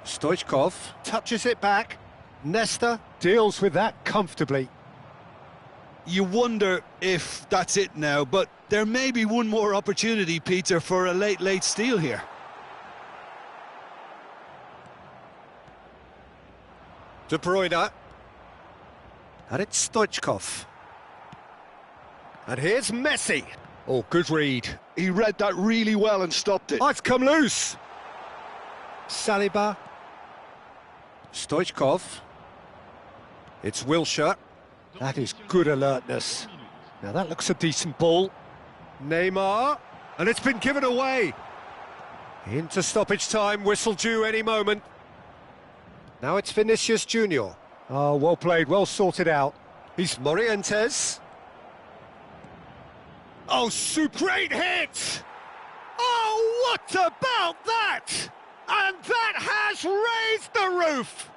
Stoichkov touches it back. Nesta deals with that comfortably. You wonder if that's it now, but there may be one more opportunity, Peter, for a late steal here. De Bruyne. And it's Stoichkov. And here's Messi. Oh, good read. He read that really well and stopped it. Oh, it's come loose. Saliba. Stoichkov. It's Wilshere. That is good alertness. Now that looks a decent ball. Neymar, and it's been given away. Into stoppage time, whistle due any moment. Now it's Vinicius Junior. Oh, well played, well sorted out. He's Morientes. Oh, great hit! Oh, what about that? And that has raised the roof!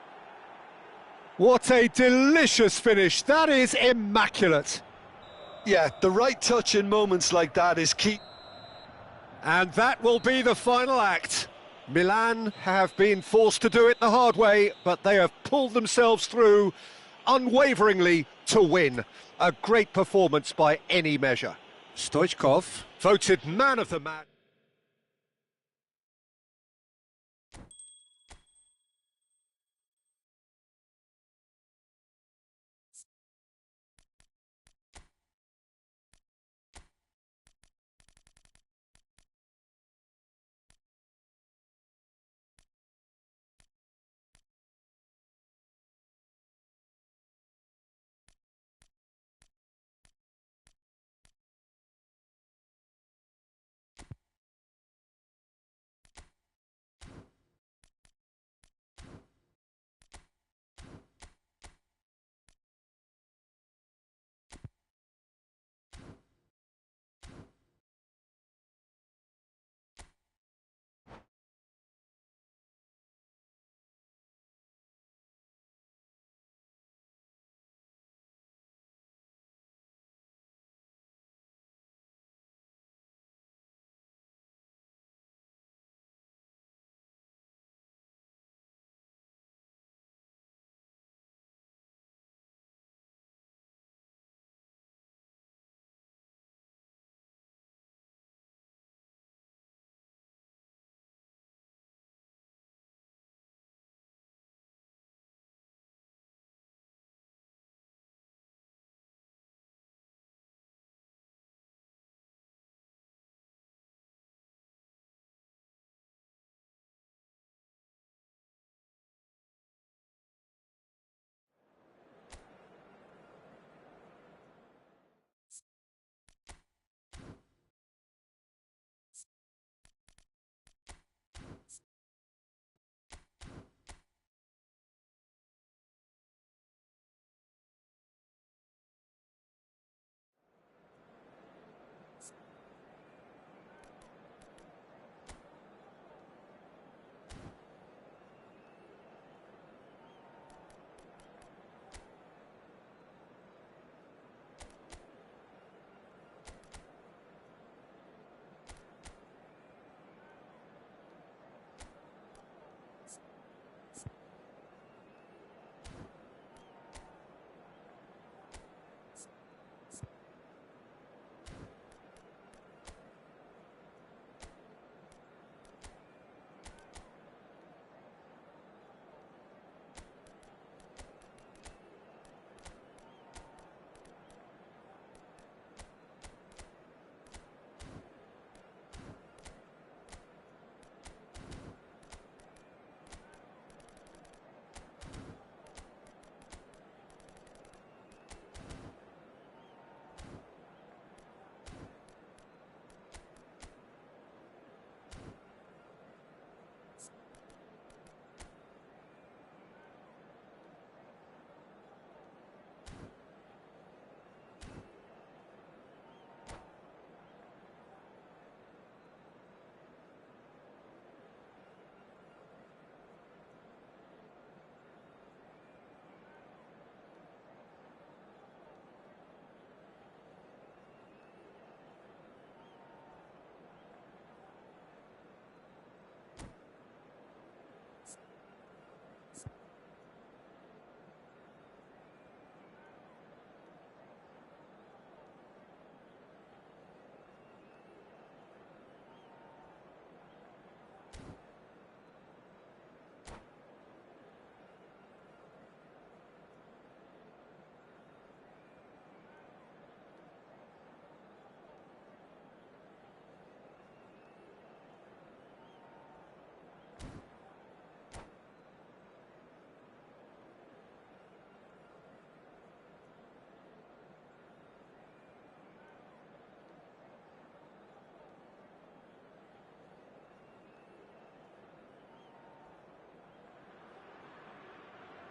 What a delicious finish. That is immaculate. Yeah, the right touch in moments like that is key. And that will be the final act. Milan have been forced to do it the hard way, but they have pulled themselves through unwaveringly to win. A great performance by any measure. Stoichkov, voted man of the match.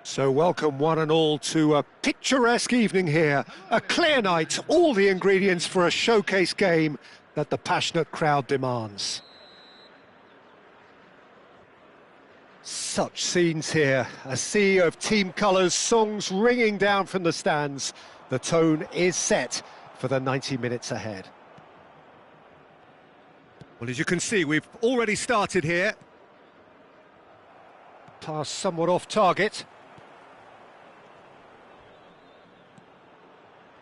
So welcome one and all to a picturesque evening here. A clear night, all the ingredients for a showcase game that the passionate crowd demands. Such scenes here, a sea of team colours, songs ringing down from the stands. The tone is set for the 90 minutes ahead. Well, as you can see, we've already started here. Pass somewhat off target.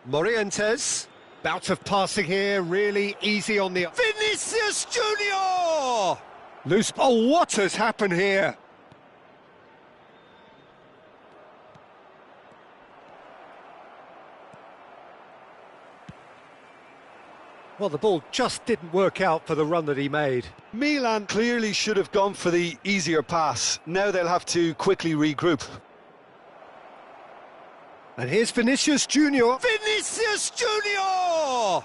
Morientes, bout of passing here, really easy on the... Vinicius Junior! Loose... Oh, what has happened here? Well, the ball just didn't work out for the run that he made. Milan clearly should have gone for the easier pass. Now they'll have to quickly regroup. And here's Vinicius Junior. Vinicius Junior!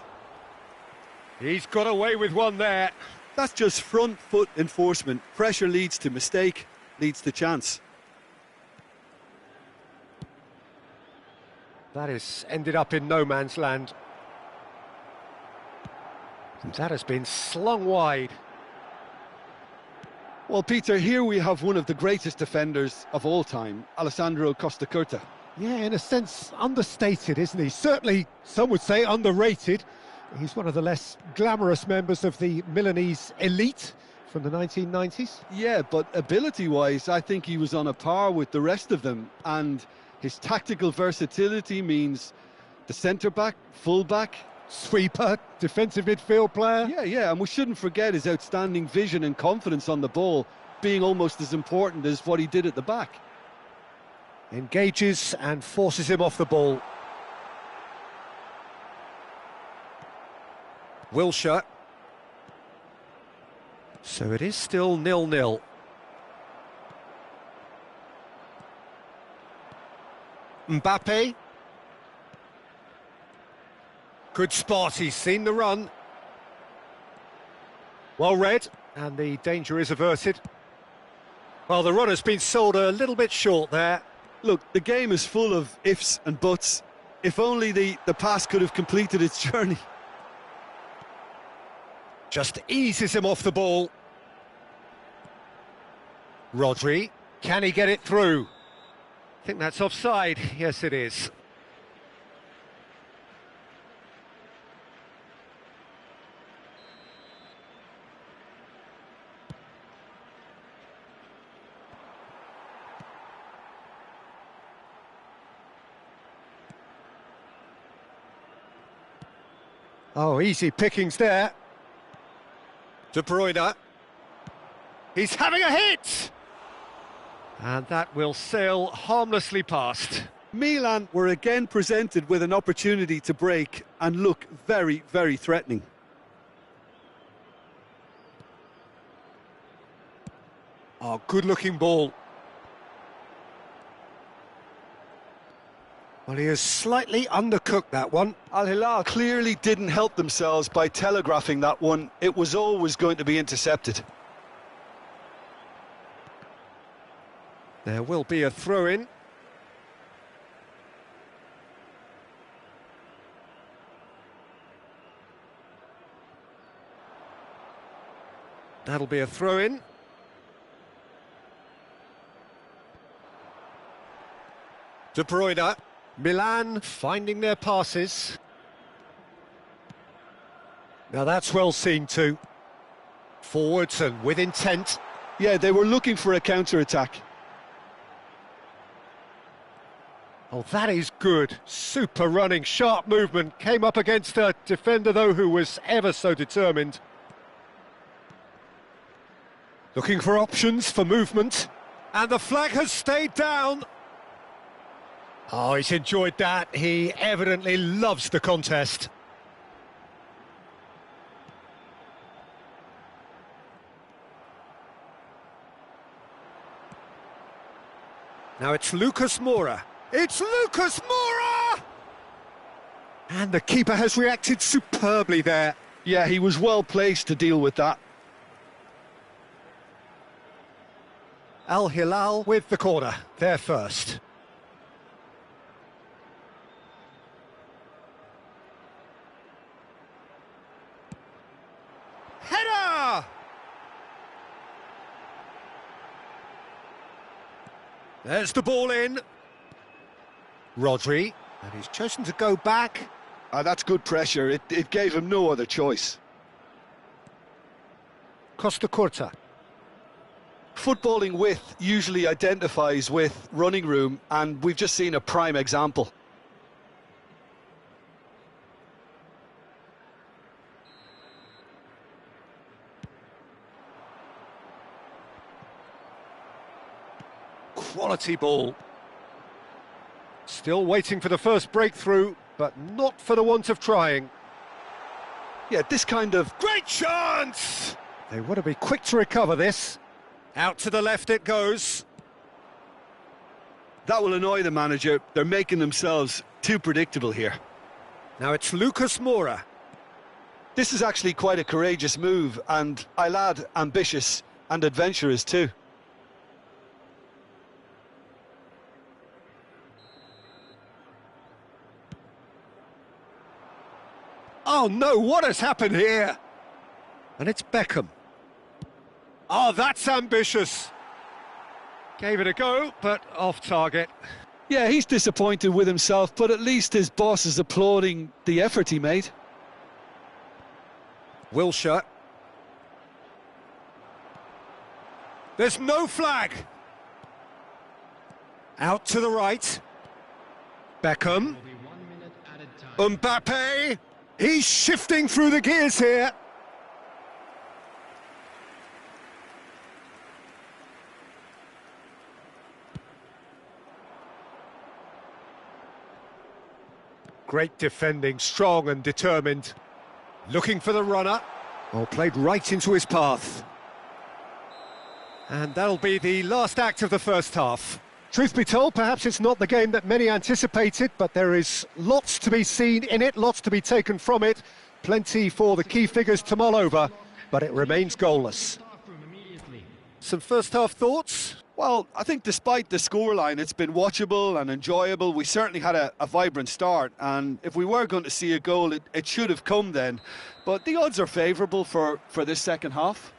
He's got away with one there. That's just front foot enforcement. Pressure leads to mistake, leads to chance. That has ended up in no man's land. And that has been slung wide. Well, Peter, here we have one of the greatest defenders of all time, Alessandro Costacurta. Yeah, in a sense, understated, isn't he? Certainly, some would say underrated. He's one of the less glamorous members of the Milanese elite from the 1990s. Yeah, but ability-wise, I think he was on a par with the rest of them. And his tactical versatility means the centre-back, full-back, Sweeper, defensive midfield player. Yeah, and we shouldn't forget his outstanding vision and confidence on the ball being almost as important as what he did at the back. Engages and forces him off the ball. Wilshere. So it is still 0-0. Mbappe. Good spot, he's seen the run. Well read, and the danger is averted. Well, the run has been sold a little bit short there. Look, the game is full of ifs and buts. If only the pass could have completed its journey. Just eases him off the ball. Rodri, can he get it through? I think that's offside. Yes, it is. Oh, easy pickings there. De Bruyne. He's having a hit! And that will sail harmlessly past. Milan were again presented with an opportunity to break and look very, very threatening. Oh, good-looking ball. Well, he has slightly undercooked that one. Al Hilal clearly didn't help themselves by telegraphing that one. It was always going to be intercepted. There will be a throw-in. That'll be a throw-in. De Bruyne. Milan finding their passes. Now that's well seen too. Forwards and with intent. Yeah, they were looking for a counter-attack. Oh, that is good. Super running, sharp movement. Came up against a defender, though, who was ever so determined. Looking for options for movement. And the flag has stayed down. Oh, he's enjoyed that. He evidently loves the contest. Now it's Lucas Moura. It's Lucas Moura! And the keeper has reacted superbly there. Yeah, he was well placed to deal with that. Al Hilal with the corner, they're first. There's the ball in. Rodri, and he's chosen to go back. That's good pressure. It gave him no other choice. Costa Curta. Footballing width usually identifies with running room, and we've just seen a prime example. Quality ball. Still waiting for the first breakthrough, but not for the want of trying. Yeah, this kind of... Great chance! They want to be quick to recover this. Out to the left it goes. That will annoy the manager. They're making themselves too predictable here. Now it's Lucas Moura. This is actually quite a courageous move, and I'll add ambitious and adventurous too. Oh no, what has happened here? And it's Beckham. Oh, that's ambitious. Gave it a go, but off target. Yeah, he's disappointed with himself, but at least his boss is applauding the effort he made. Wilshere. There's no flag. Out to the right. Beckham. Mbappe. He's shifting through the gears here. Great defending, strong and determined. Looking for the runner. Oh, played right into his path. And that'll be the last act of the first half. Truth be told, perhaps it's not the game that many anticipated, but there is lots to be seen in it, lots to be taken from it. Plenty for the key figures to mull over, but it remains goalless. Some first half thoughts? Well, I think despite the scoreline, it's been watchable and enjoyable. We certainly had a vibrant start, and if we were going to see a goal, it should have come then. But the odds are favourable for this second half.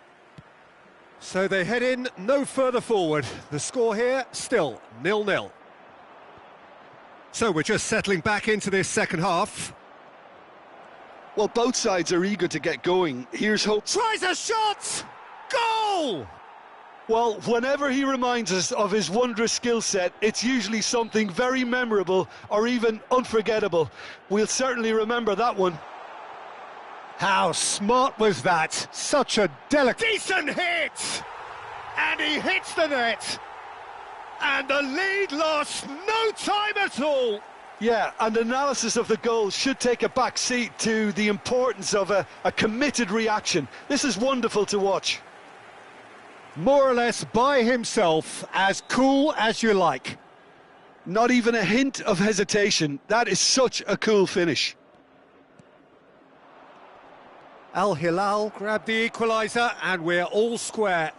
So they head in no further forward. The score here, still 0-0. So we're just settling back into this second half. Well, both sides are eager to get going. Here's hope. Tries a shot! Goal! Well, whenever he reminds us of his wondrous skill set, it's usually something very memorable or even unforgettable. We'll certainly remember that one. How smart was that? Such a decent hit! And he hits the net! And the lead lost no time at all! Yeah, and analysis of the goal should take a back seat to the importance of a committed reaction. This is wonderful to watch. More or less by himself, as cool as you like. Not even a hint of hesitation. That is such a cool finish. Al Hilal grabbed the equaliser and we're all square.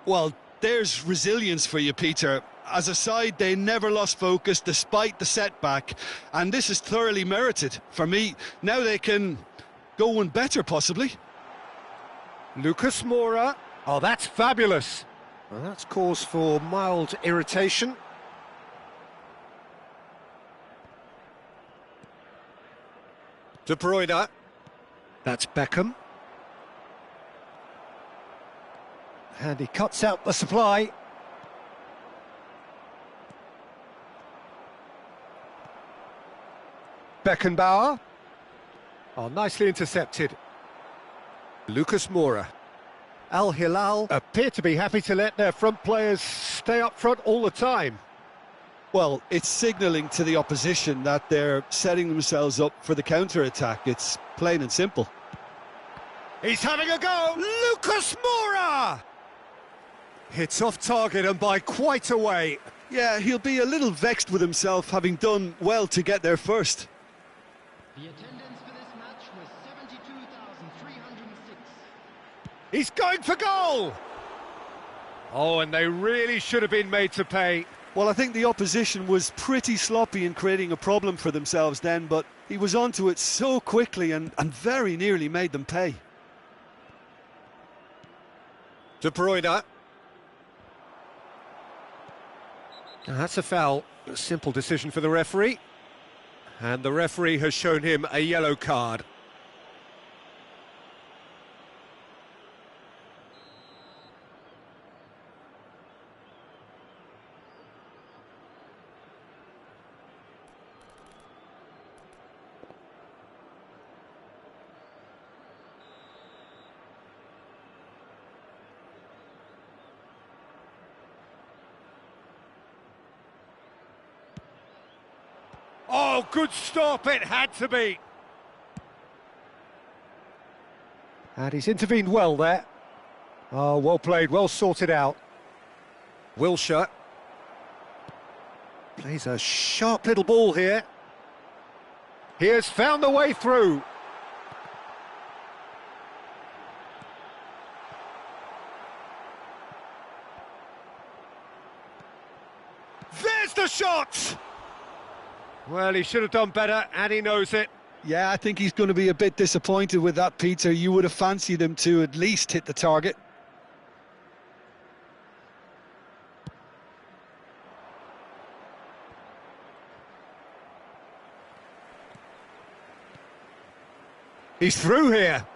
Well, there's resilience for you, Peter. As a side, they never lost focus despite the setback, and this is thoroughly merited. For me, now they can go one better, possibly. Lucas Moura. Oh, that's fabulous. Well, that's cause for mild irritation. De Bruyne. That's Beckham. And he cuts out the supply. Beckenbauer. Oh, nicely intercepted. Lucas Moura. Al Hilal appear to be happy to let their front players stay up front all the time. Well, it's signalling to the opposition that they're setting themselves up for the counter-attack. It's plain and simple. He's having a go! Lucas Moura! Hits off target and by quite a way. Yeah, he'll be a little vexed with himself, having done well to get there first. The attendance for this match was 72,306. He's going for goal! Oh, and they really should have been made to pay. Well, I think the opposition was pretty sloppy in creating a problem for themselves then, but he was onto it so quickly and very nearly made them pay. De Bruyne. That's a foul. A simple decision for the referee. And the referee has shown him a yellow card. Oh, good stop, it had to be. And he's intervened well there. Oh, well played, well sorted out. Wilshere plays a sharp little ball here. He has found the way through. There's the shot! Well, he should have done better, and he knows it. Yeah, I think he's going to be a bit disappointed with that, Peter. You would have fancied him to at least hit the target. He's through here.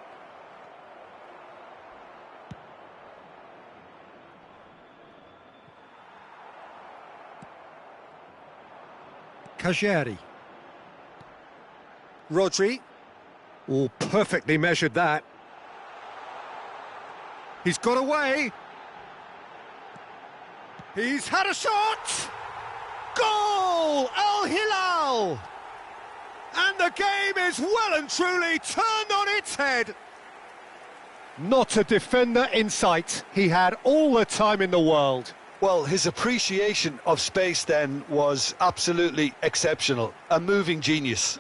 Kajeri. Rodri. Oh, perfectly measured that. He's got away. He's had a shot. Goal! Al Hilal! And the game is well and truly turned on its head. Not a defender in sight. He had all the time in the world. Well, his appreciation of space then was absolutely exceptional. A moving genius.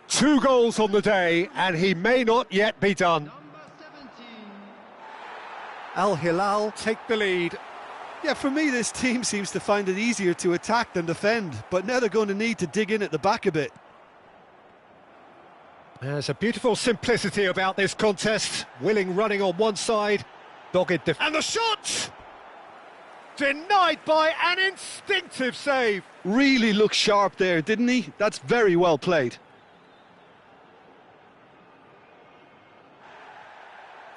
2 goals on the day, and he may not yet be done. Number 17. Al Hilal take the lead. Yeah, for me, this team seems to find it easier to attack than defend, but now they're going to need to dig in at the back a bit. There's a beautiful simplicity about this contest. Willing running on one side, dogged defense. And the shot! Denied by an instinctive save. Really looked sharp there, didn't he? That's very well played.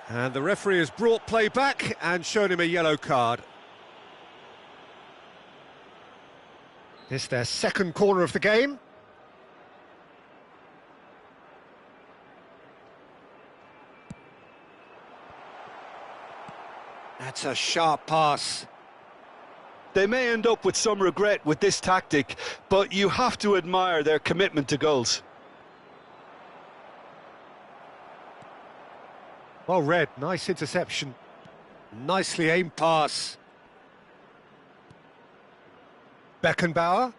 And the referee has brought play back and shown him a yellow card. It's their second corner of the game. That's a sharp pass. They may end up with some regret with this tactic, but you have to admire their commitment to goals. Well read, nice interception. Nicely aimed pass. Beckenbauer.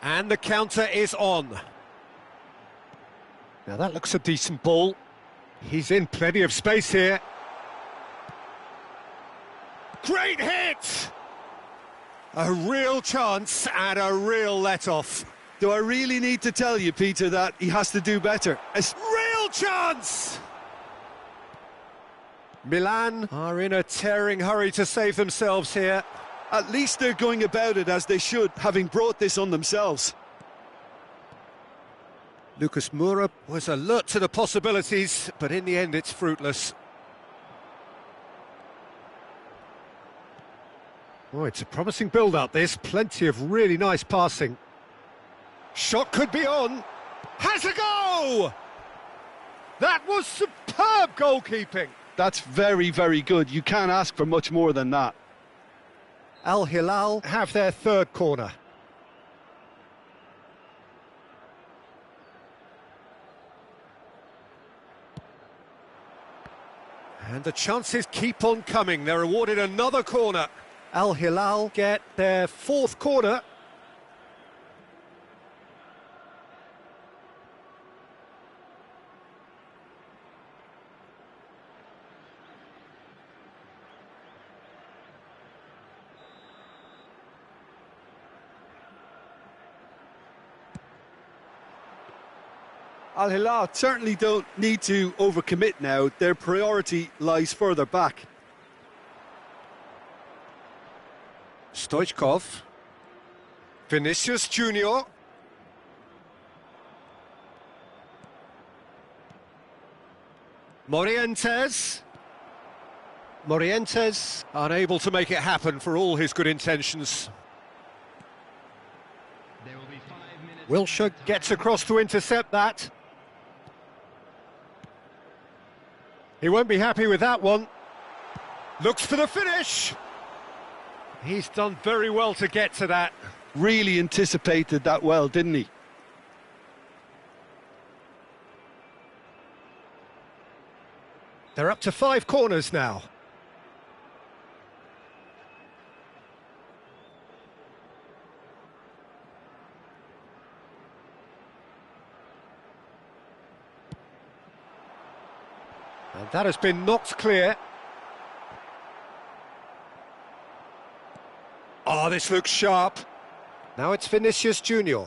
And the counter is on. Now that looks a decent ball. He's in plenty of space here. Great hit! A real chance and a real let-off. Do I really need to tell you, Peter, that he has to do better? Real chance! Milan are in a tearing hurry to save themselves here. At least they're going about it as they should, having brought this on themselves. Lucas Moura was alert to the possibilities, but in the end it's fruitless. Oh, it's a promising build-up, this. Plenty of really nice passing. Shot could be on. Has a go! That was superb goalkeeping. That's very, very good. You can't ask for much more than that. Al Hilal have their third corner. And the chances keep on coming. They're awarded another corner. Al Hilal get their fourth corner. Al Hilal certainly don't need to overcommit now. Their priority lies further back. Stoichkov. Vinicius Junior. Morientes. Morientes unable to make it happen for all his good intentions. There will be 5 minutes. Wilshere gets across to intercept that. He won't be happy with that one. Looks for the finish. He's done very well to get to that. Really anticipated that well, didn't he? They're up to 5 corners now. And that has been knocked clear. Oh, this looks sharp. Now it's Vinicius Junior.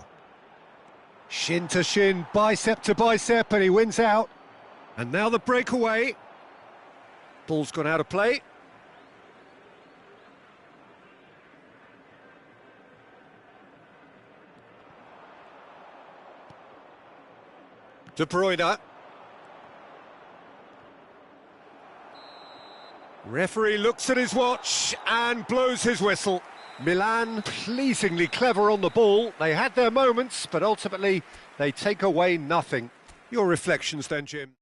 Shin to shin, bicep to bicep, and he wins out. And now the breakaway. Ball's gone out of play. De Bruyne. Referee looks at his watch and blows his whistle. Milan pleasingly clever on the ball. They had their moments, but ultimately they take away nothing. Your reflections then, Jim?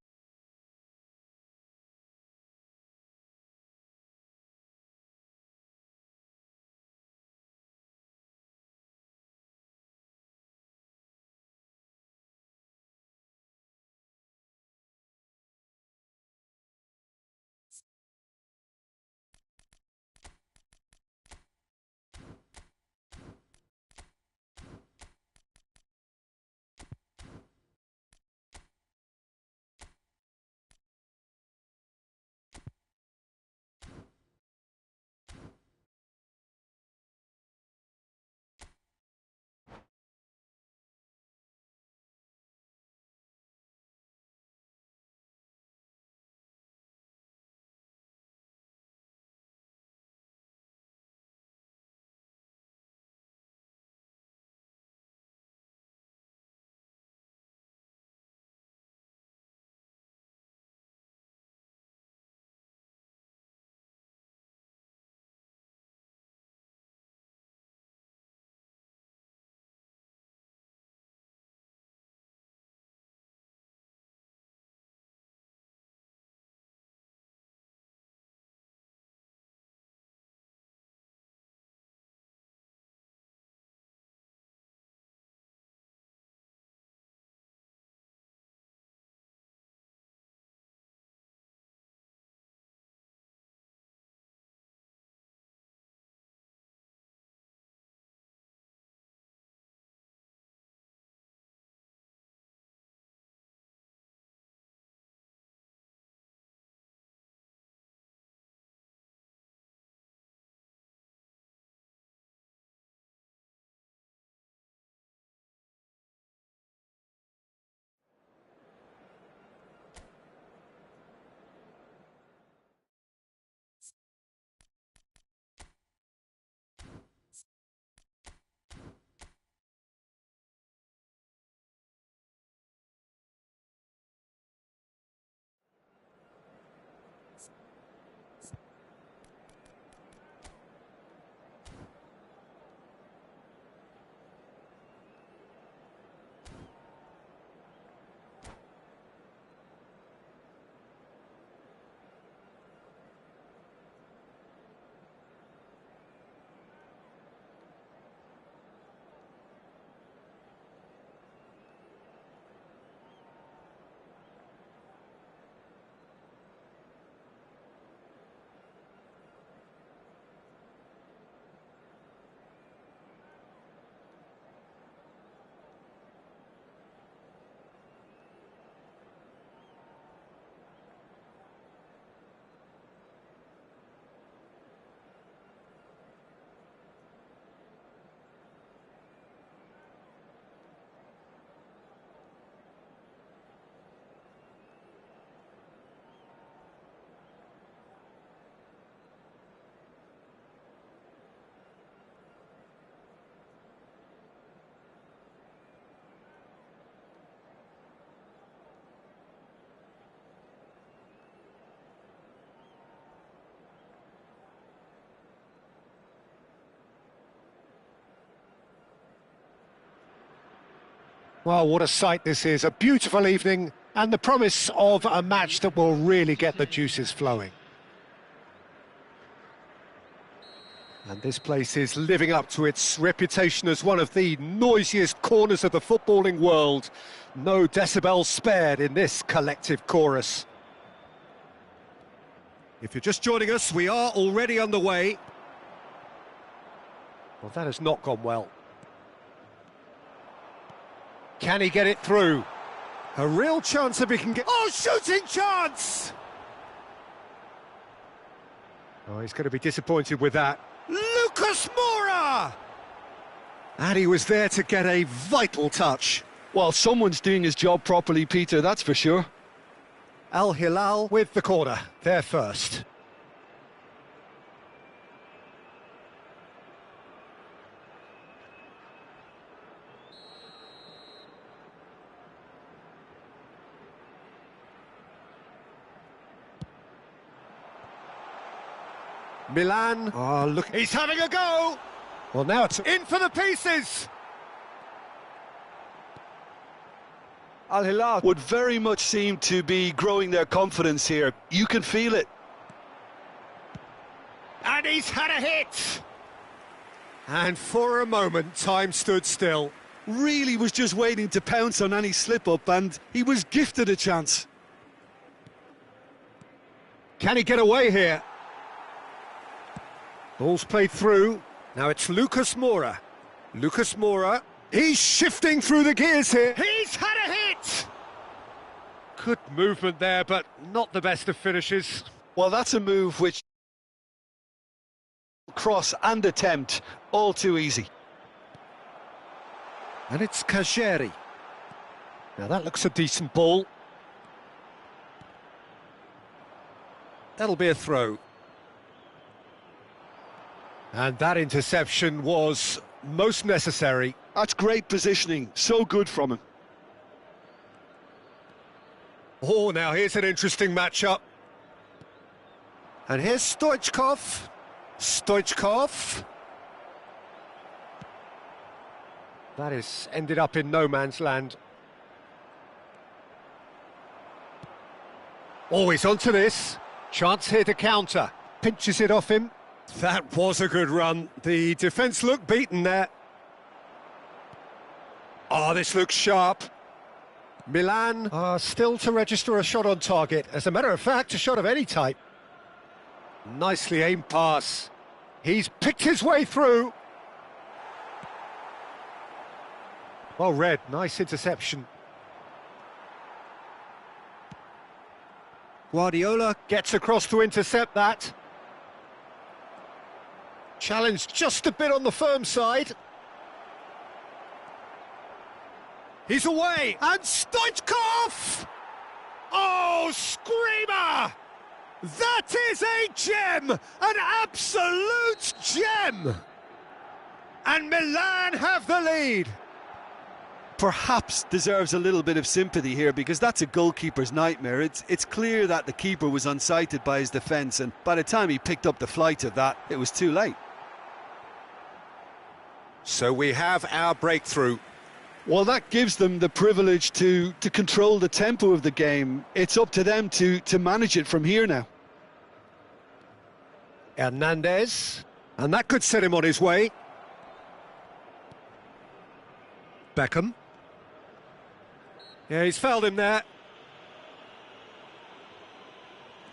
Well, what a sight this is. A beautiful evening and the promise of a match that will really get the juices flowing. And this place is living up to its reputation as one of the noisiest corners of the footballing world. No decibels spared in this collective chorus. If you're just joining us, we are already underway. Well, that has not gone well. Can he get it through? A real chance if he can get... Oh, shooting chance! Oh, he's going to be disappointed with that. Lucas Moura! And he was there to get a vital touch. Well, someone's doing his job properly, Peter, that's for sure. Al Hilal with the corner, there first. Milan, oh look, he's having a go! Well, now it's in for the pieces! Al Hilal would very much seem to be growing their confidence here. You can feel it. And he's had a hit! And for a moment, time stood still. Really was just waiting to pounce on any slip-up, and he was gifted a chance. Can he get away here? Ball's played through. Now it's Lucas Moura. Lucas Moura. He's shifting through the gears here. He's had a hit! Good movement there, but not the best of finishes. Well, that's a move which... cross and attempt, all too easy. And it's Kajeri. Now that looks a decent ball. That'll be a throw. And that interception was most necessary. That's great positioning, so good from him. Oh, now here's an interesting matchup. And here's Stoichkov. Stoichkov. That has ended up in no man's land. Oh, he's onto this. Chance here to counter. Pinches it off him. That was a good run. The defence looked beaten there. Oh, this looks sharp. Milan are still to register a shot on target. As a matter of fact, a shot of any type. Nicely aimed pass. He's picked his way through. Well read, nice interception. Guardiola gets across to intercept that. Challenge just a bit on the firm side. He's away, and Stoichkov! Oh, screamer! That is a gem! An absolute gem! And Milan have the lead. Perhaps deserves a little bit of sympathy here, because that's a goalkeeper's nightmare. It's clear that the keeper was unsighted by his defence, and by the time he picked up the flight of that, it was too late. So we have our breakthrough. Well, that gives them the privilege to control the tempo of the game. It's up to them to manage it from here now. Hernandez, and that could set him on his way. Beckham. Yeah, he's fouled him there.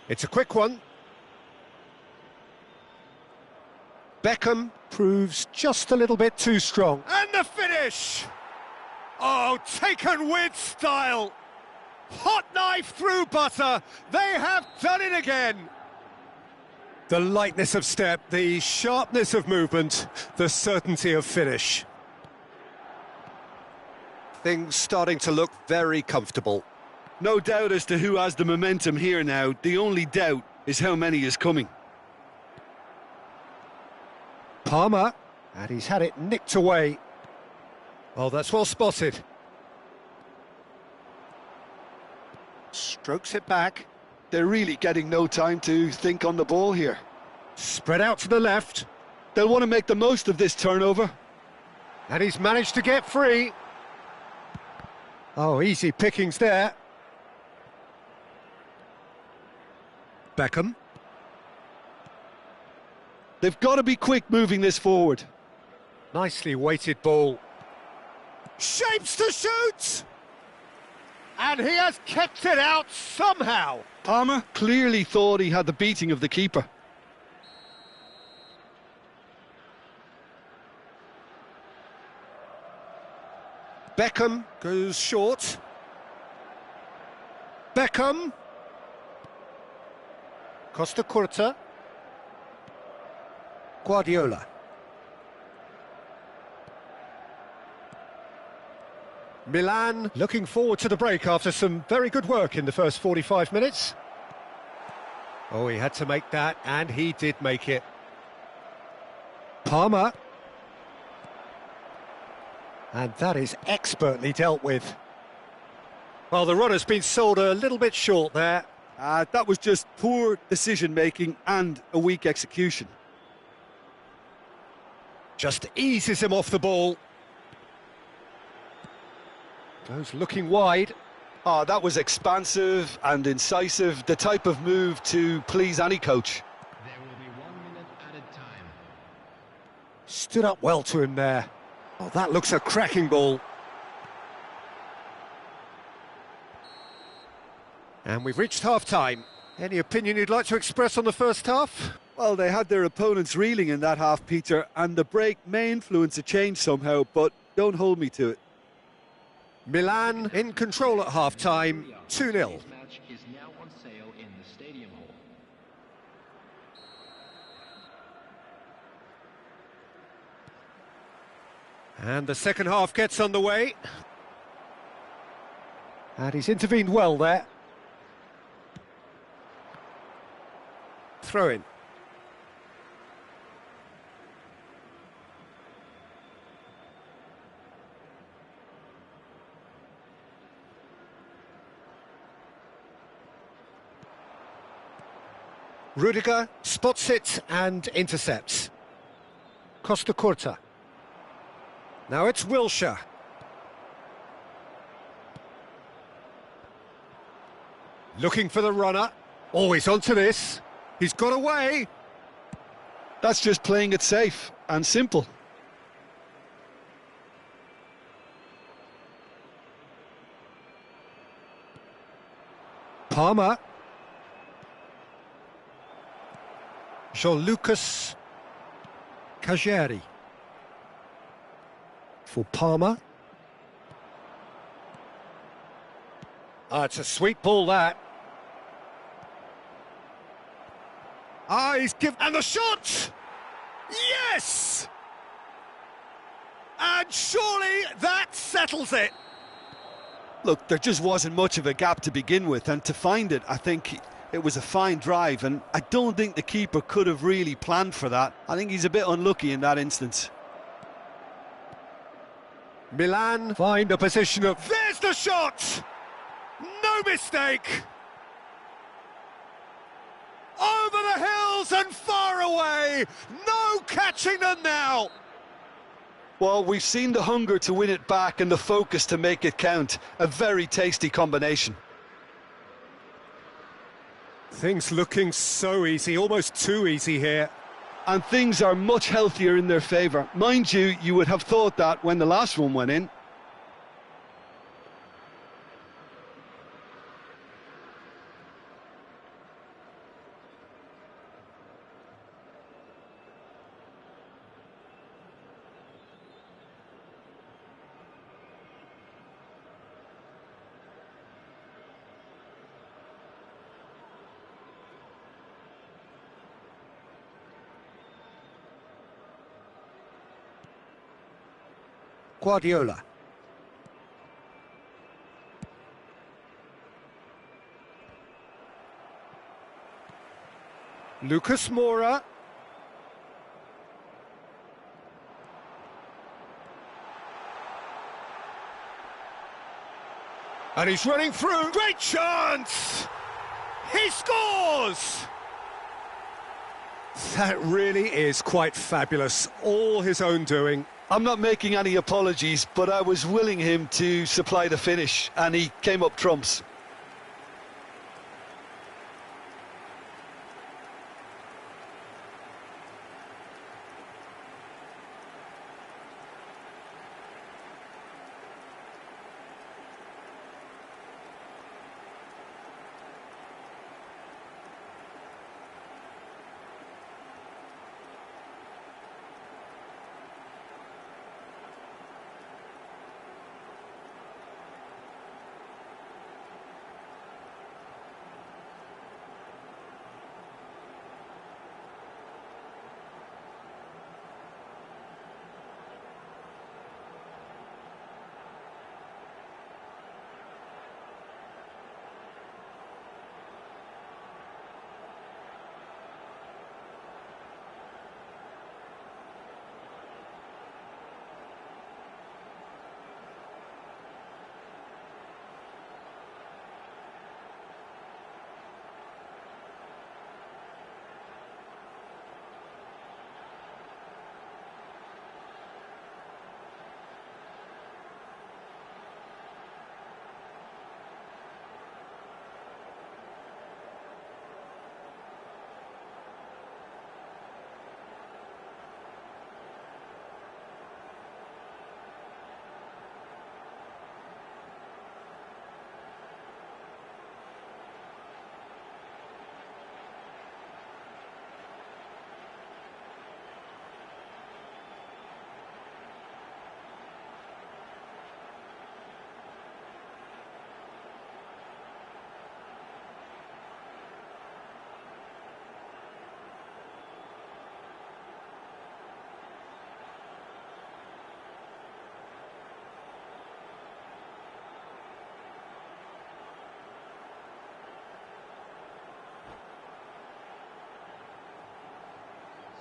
It's a quick one. Beckham proves just a little bit too strong. And the finish! Oh, taken with style. Hot knife through butter. They have done it again. The lightness of step, the sharpness of movement, the certainty of finish. Things starting to look very comfortable. No doubt as to who has the momentum here now. The only doubt is how many is coming. Palmer, and he's had it nicked away. Oh, that's well spotted. Strokes it back. They're really getting no time to think on the ball here. Spread out to the left. They'll want to make the most of this turnover. And he's managed to get free. Oh, easy pickings there. Beckham. They've got to be quick moving this forward. Nicely weighted ball. Shapes to shoot! And he has kept it out somehow. Palmer clearly thought he had the beating of the keeper. Beckham goes short. Beckham. Costa Curta. Guardiola. Milan looking forward to the break after some very good work in the first 45 minutes. Oh, he had to make that, and he did make it. Palmer. And that is expertly dealt with. Well, the runner's been sold a little bit short there. That was just poor decision-making and a weak execution. Just eases him off the ball. Goes looking wide. Oh, that was expansive and incisive, the type of move to please any coach. There will be 1 minute added time. Stood up well to him there. Oh, that looks a cracking ball. And we've reached half-time. Any opinion you'd like to express on the first half? Well, they had their opponents reeling in that half, Peter, and the break may influence a change somehow, but don't hold me to it. Milan in control at half-time, 2-0. Today's match is now on sale in the Stadium Hall. And the second half gets underway. And he's intervened well there. Throw in. Rudiger spots it and intercepts. Costa Curta. Now it's Wilshere. Looking for the runner. Always onto this. He's got away. That's just playing it safe and simple. Palmer. Jean-Lucas Cageri. For Palmer. It's a sweet ball, that. He's given... And the shot! Yes! And surely that settles it. Look, there just wasn't much of a gap to begin with, and to find it, I think it was a fine drive, and I don't think the keeper could have really planned for that. I think he's a bit unlucky in that instance. Milan find a position of... There's the shot! No mistake! Over the hills and far away! No catching them now! Well, we've seen the hunger to win it back and the focus to make it count. A very tasty combination. Things looking so easy, almost too easy here. And things are much healthier in their favour. Mind you, you would have thought that when the last one went in. Guardiola. Lucas Moura. And he's running through. Great chance! He scores! That really is quite fabulous. All his own doing. I'm not making any apologies, but I was willing him to supply the finish, and he came up trumps.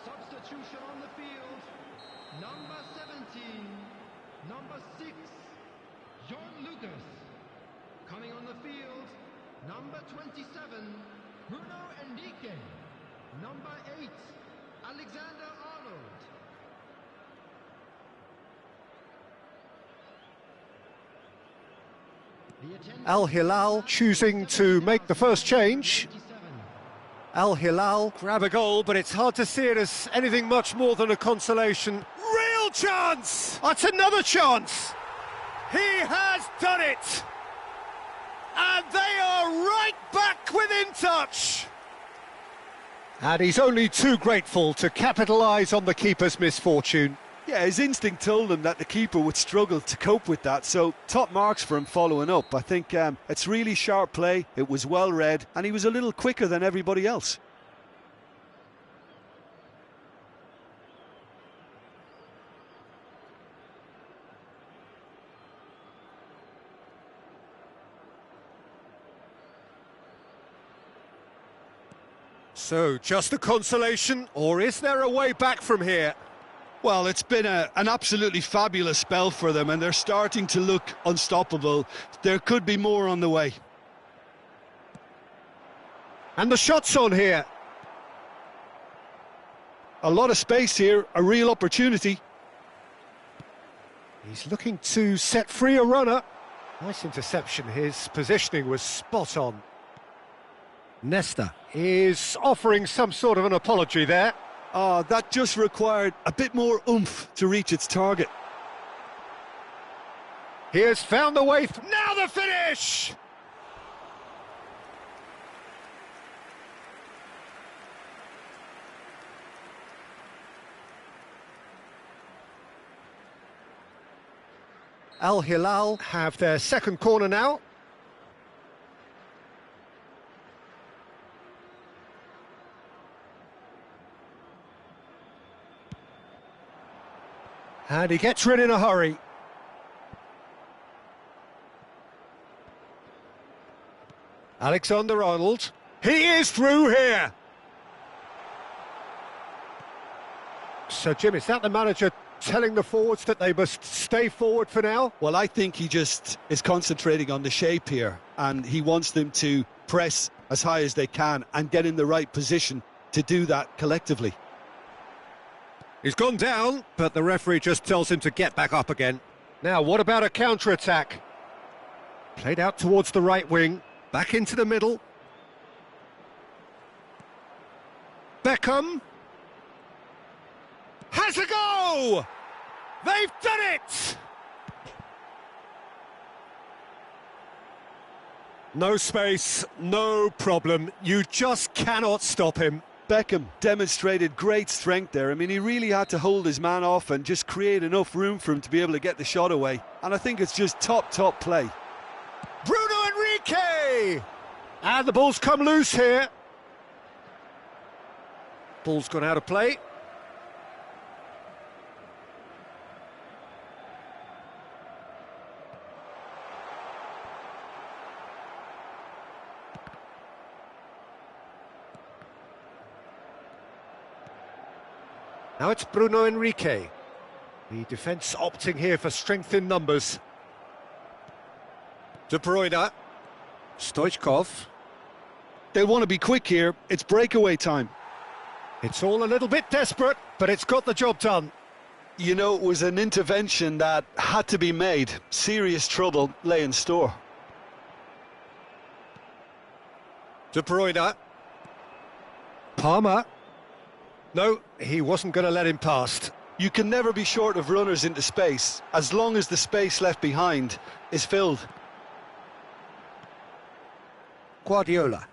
Substitution on the field. Number 17, number 6, John Lucas. Coming on the field, number 27, Bruno Enrique. Number 8, Alexander Arnold. Al Hilal choosing to make the first change. Al Hilal grab a goal, but it's hard to see it as anything much more than a consolation. Real chance! That's another chance! He has done it! And they are right back within touch! And he's only too grateful to capitalise on the keeper's misfortune. Yeah, his instinct told him that the keeper would struggle to cope with that, so top marks for him following up. I think it's really sharp play, it was well read, and he was a little quicker than everybody else. So, just a consolation, or is there a way back from here? Well, it's been an absolutely fabulous spell for them, and they're starting to look unstoppable. There could be more on the way. And the shot's on here. A lot of space here, a real opportunity. He's looking to set free a runner. Nice interception, his positioning was spot on. Nesta is offering some sort of an apology there. That just required a bit more oomph to reach its target. He has found the way. Now the finish! Al Hilal have their second corner now. And he gets rid in a hurry. Alexander Arnold. He is through here. So, Jim, is that the manager telling the forwards that they must stay forward for now? Well, I think he just is concentrating on the shape here, and he wants them to press as high as they can and get in the right position to do that collectively. He's gone down, but the referee just tells him to get back up again. Now, what about a counter-attack? Played out towards the right wing, back into the middle. Beckham. Has a go! They've done it! No space, no problem. You just cannot stop him. Beckham demonstrated great strength there. I mean, he really had to hold his man off and just create enough room for him to be able to get the shot away. And I think it's just top play. Bruno Enrique! And the ball's come loose here. Ball's gone out of play. Now it's Bruno Enrique. The defence opting here for strength in numbers. De Bruyne. Stoichkov. They'll want to be quick here. It's breakaway time. It's all a little bit desperate, but it's got the job done. You know, it was an intervention that had to be made. Serious trouble lay in store. De Bruyne. Palmer. No, he wasn't going to let him past. You can never be short of runners into space, as long as the space left behind is filled. Guardiola.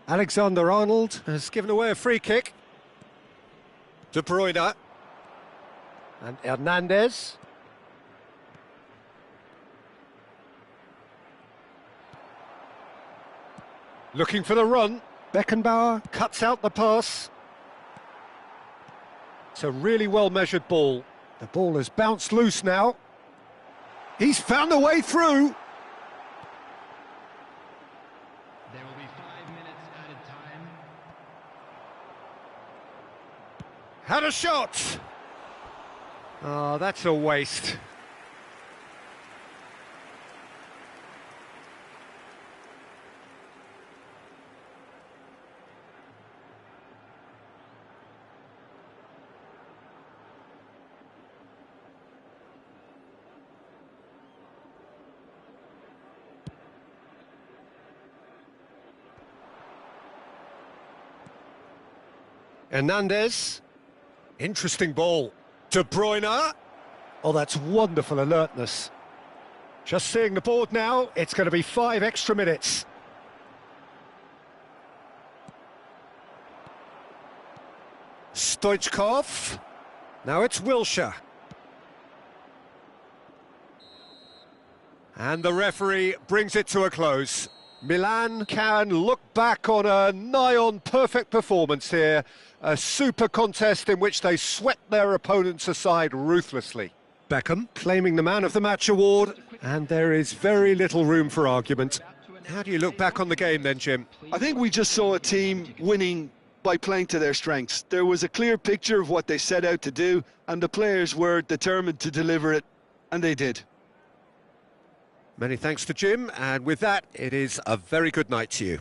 Alexander-Arnold has given away a free kick. De Bruyne. And Hernandez. Looking for the run. Beckenbauer cuts out the pass. It's a really well-measured ball. The ball has bounced loose now. He's found a way through. There will be 5 minutes added time. Had a shot. Oh, that's a waste. Hernandez. Interesting ball. De Bruyne. Oh, that's wonderful alertness. Just seeing the board now, it's going to be 5 extra minutes. Stoichkov. Now it's Wilshere. And the referee brings it to a close. Milan can look back on a nigh-on perfect performance here. A super contest in which they swept their opponents aside ruthlessly. Beckham claiming the Man of the Match award, and there is very little room for argument. How do you look back on the game then, Jim? I think we just saw a team winning by playing to their strengths. There was a clear picture of what they set out to do, and the players were determined to deliver it, and they did. Many thanks to Jim, and with that, it is a very good night to you.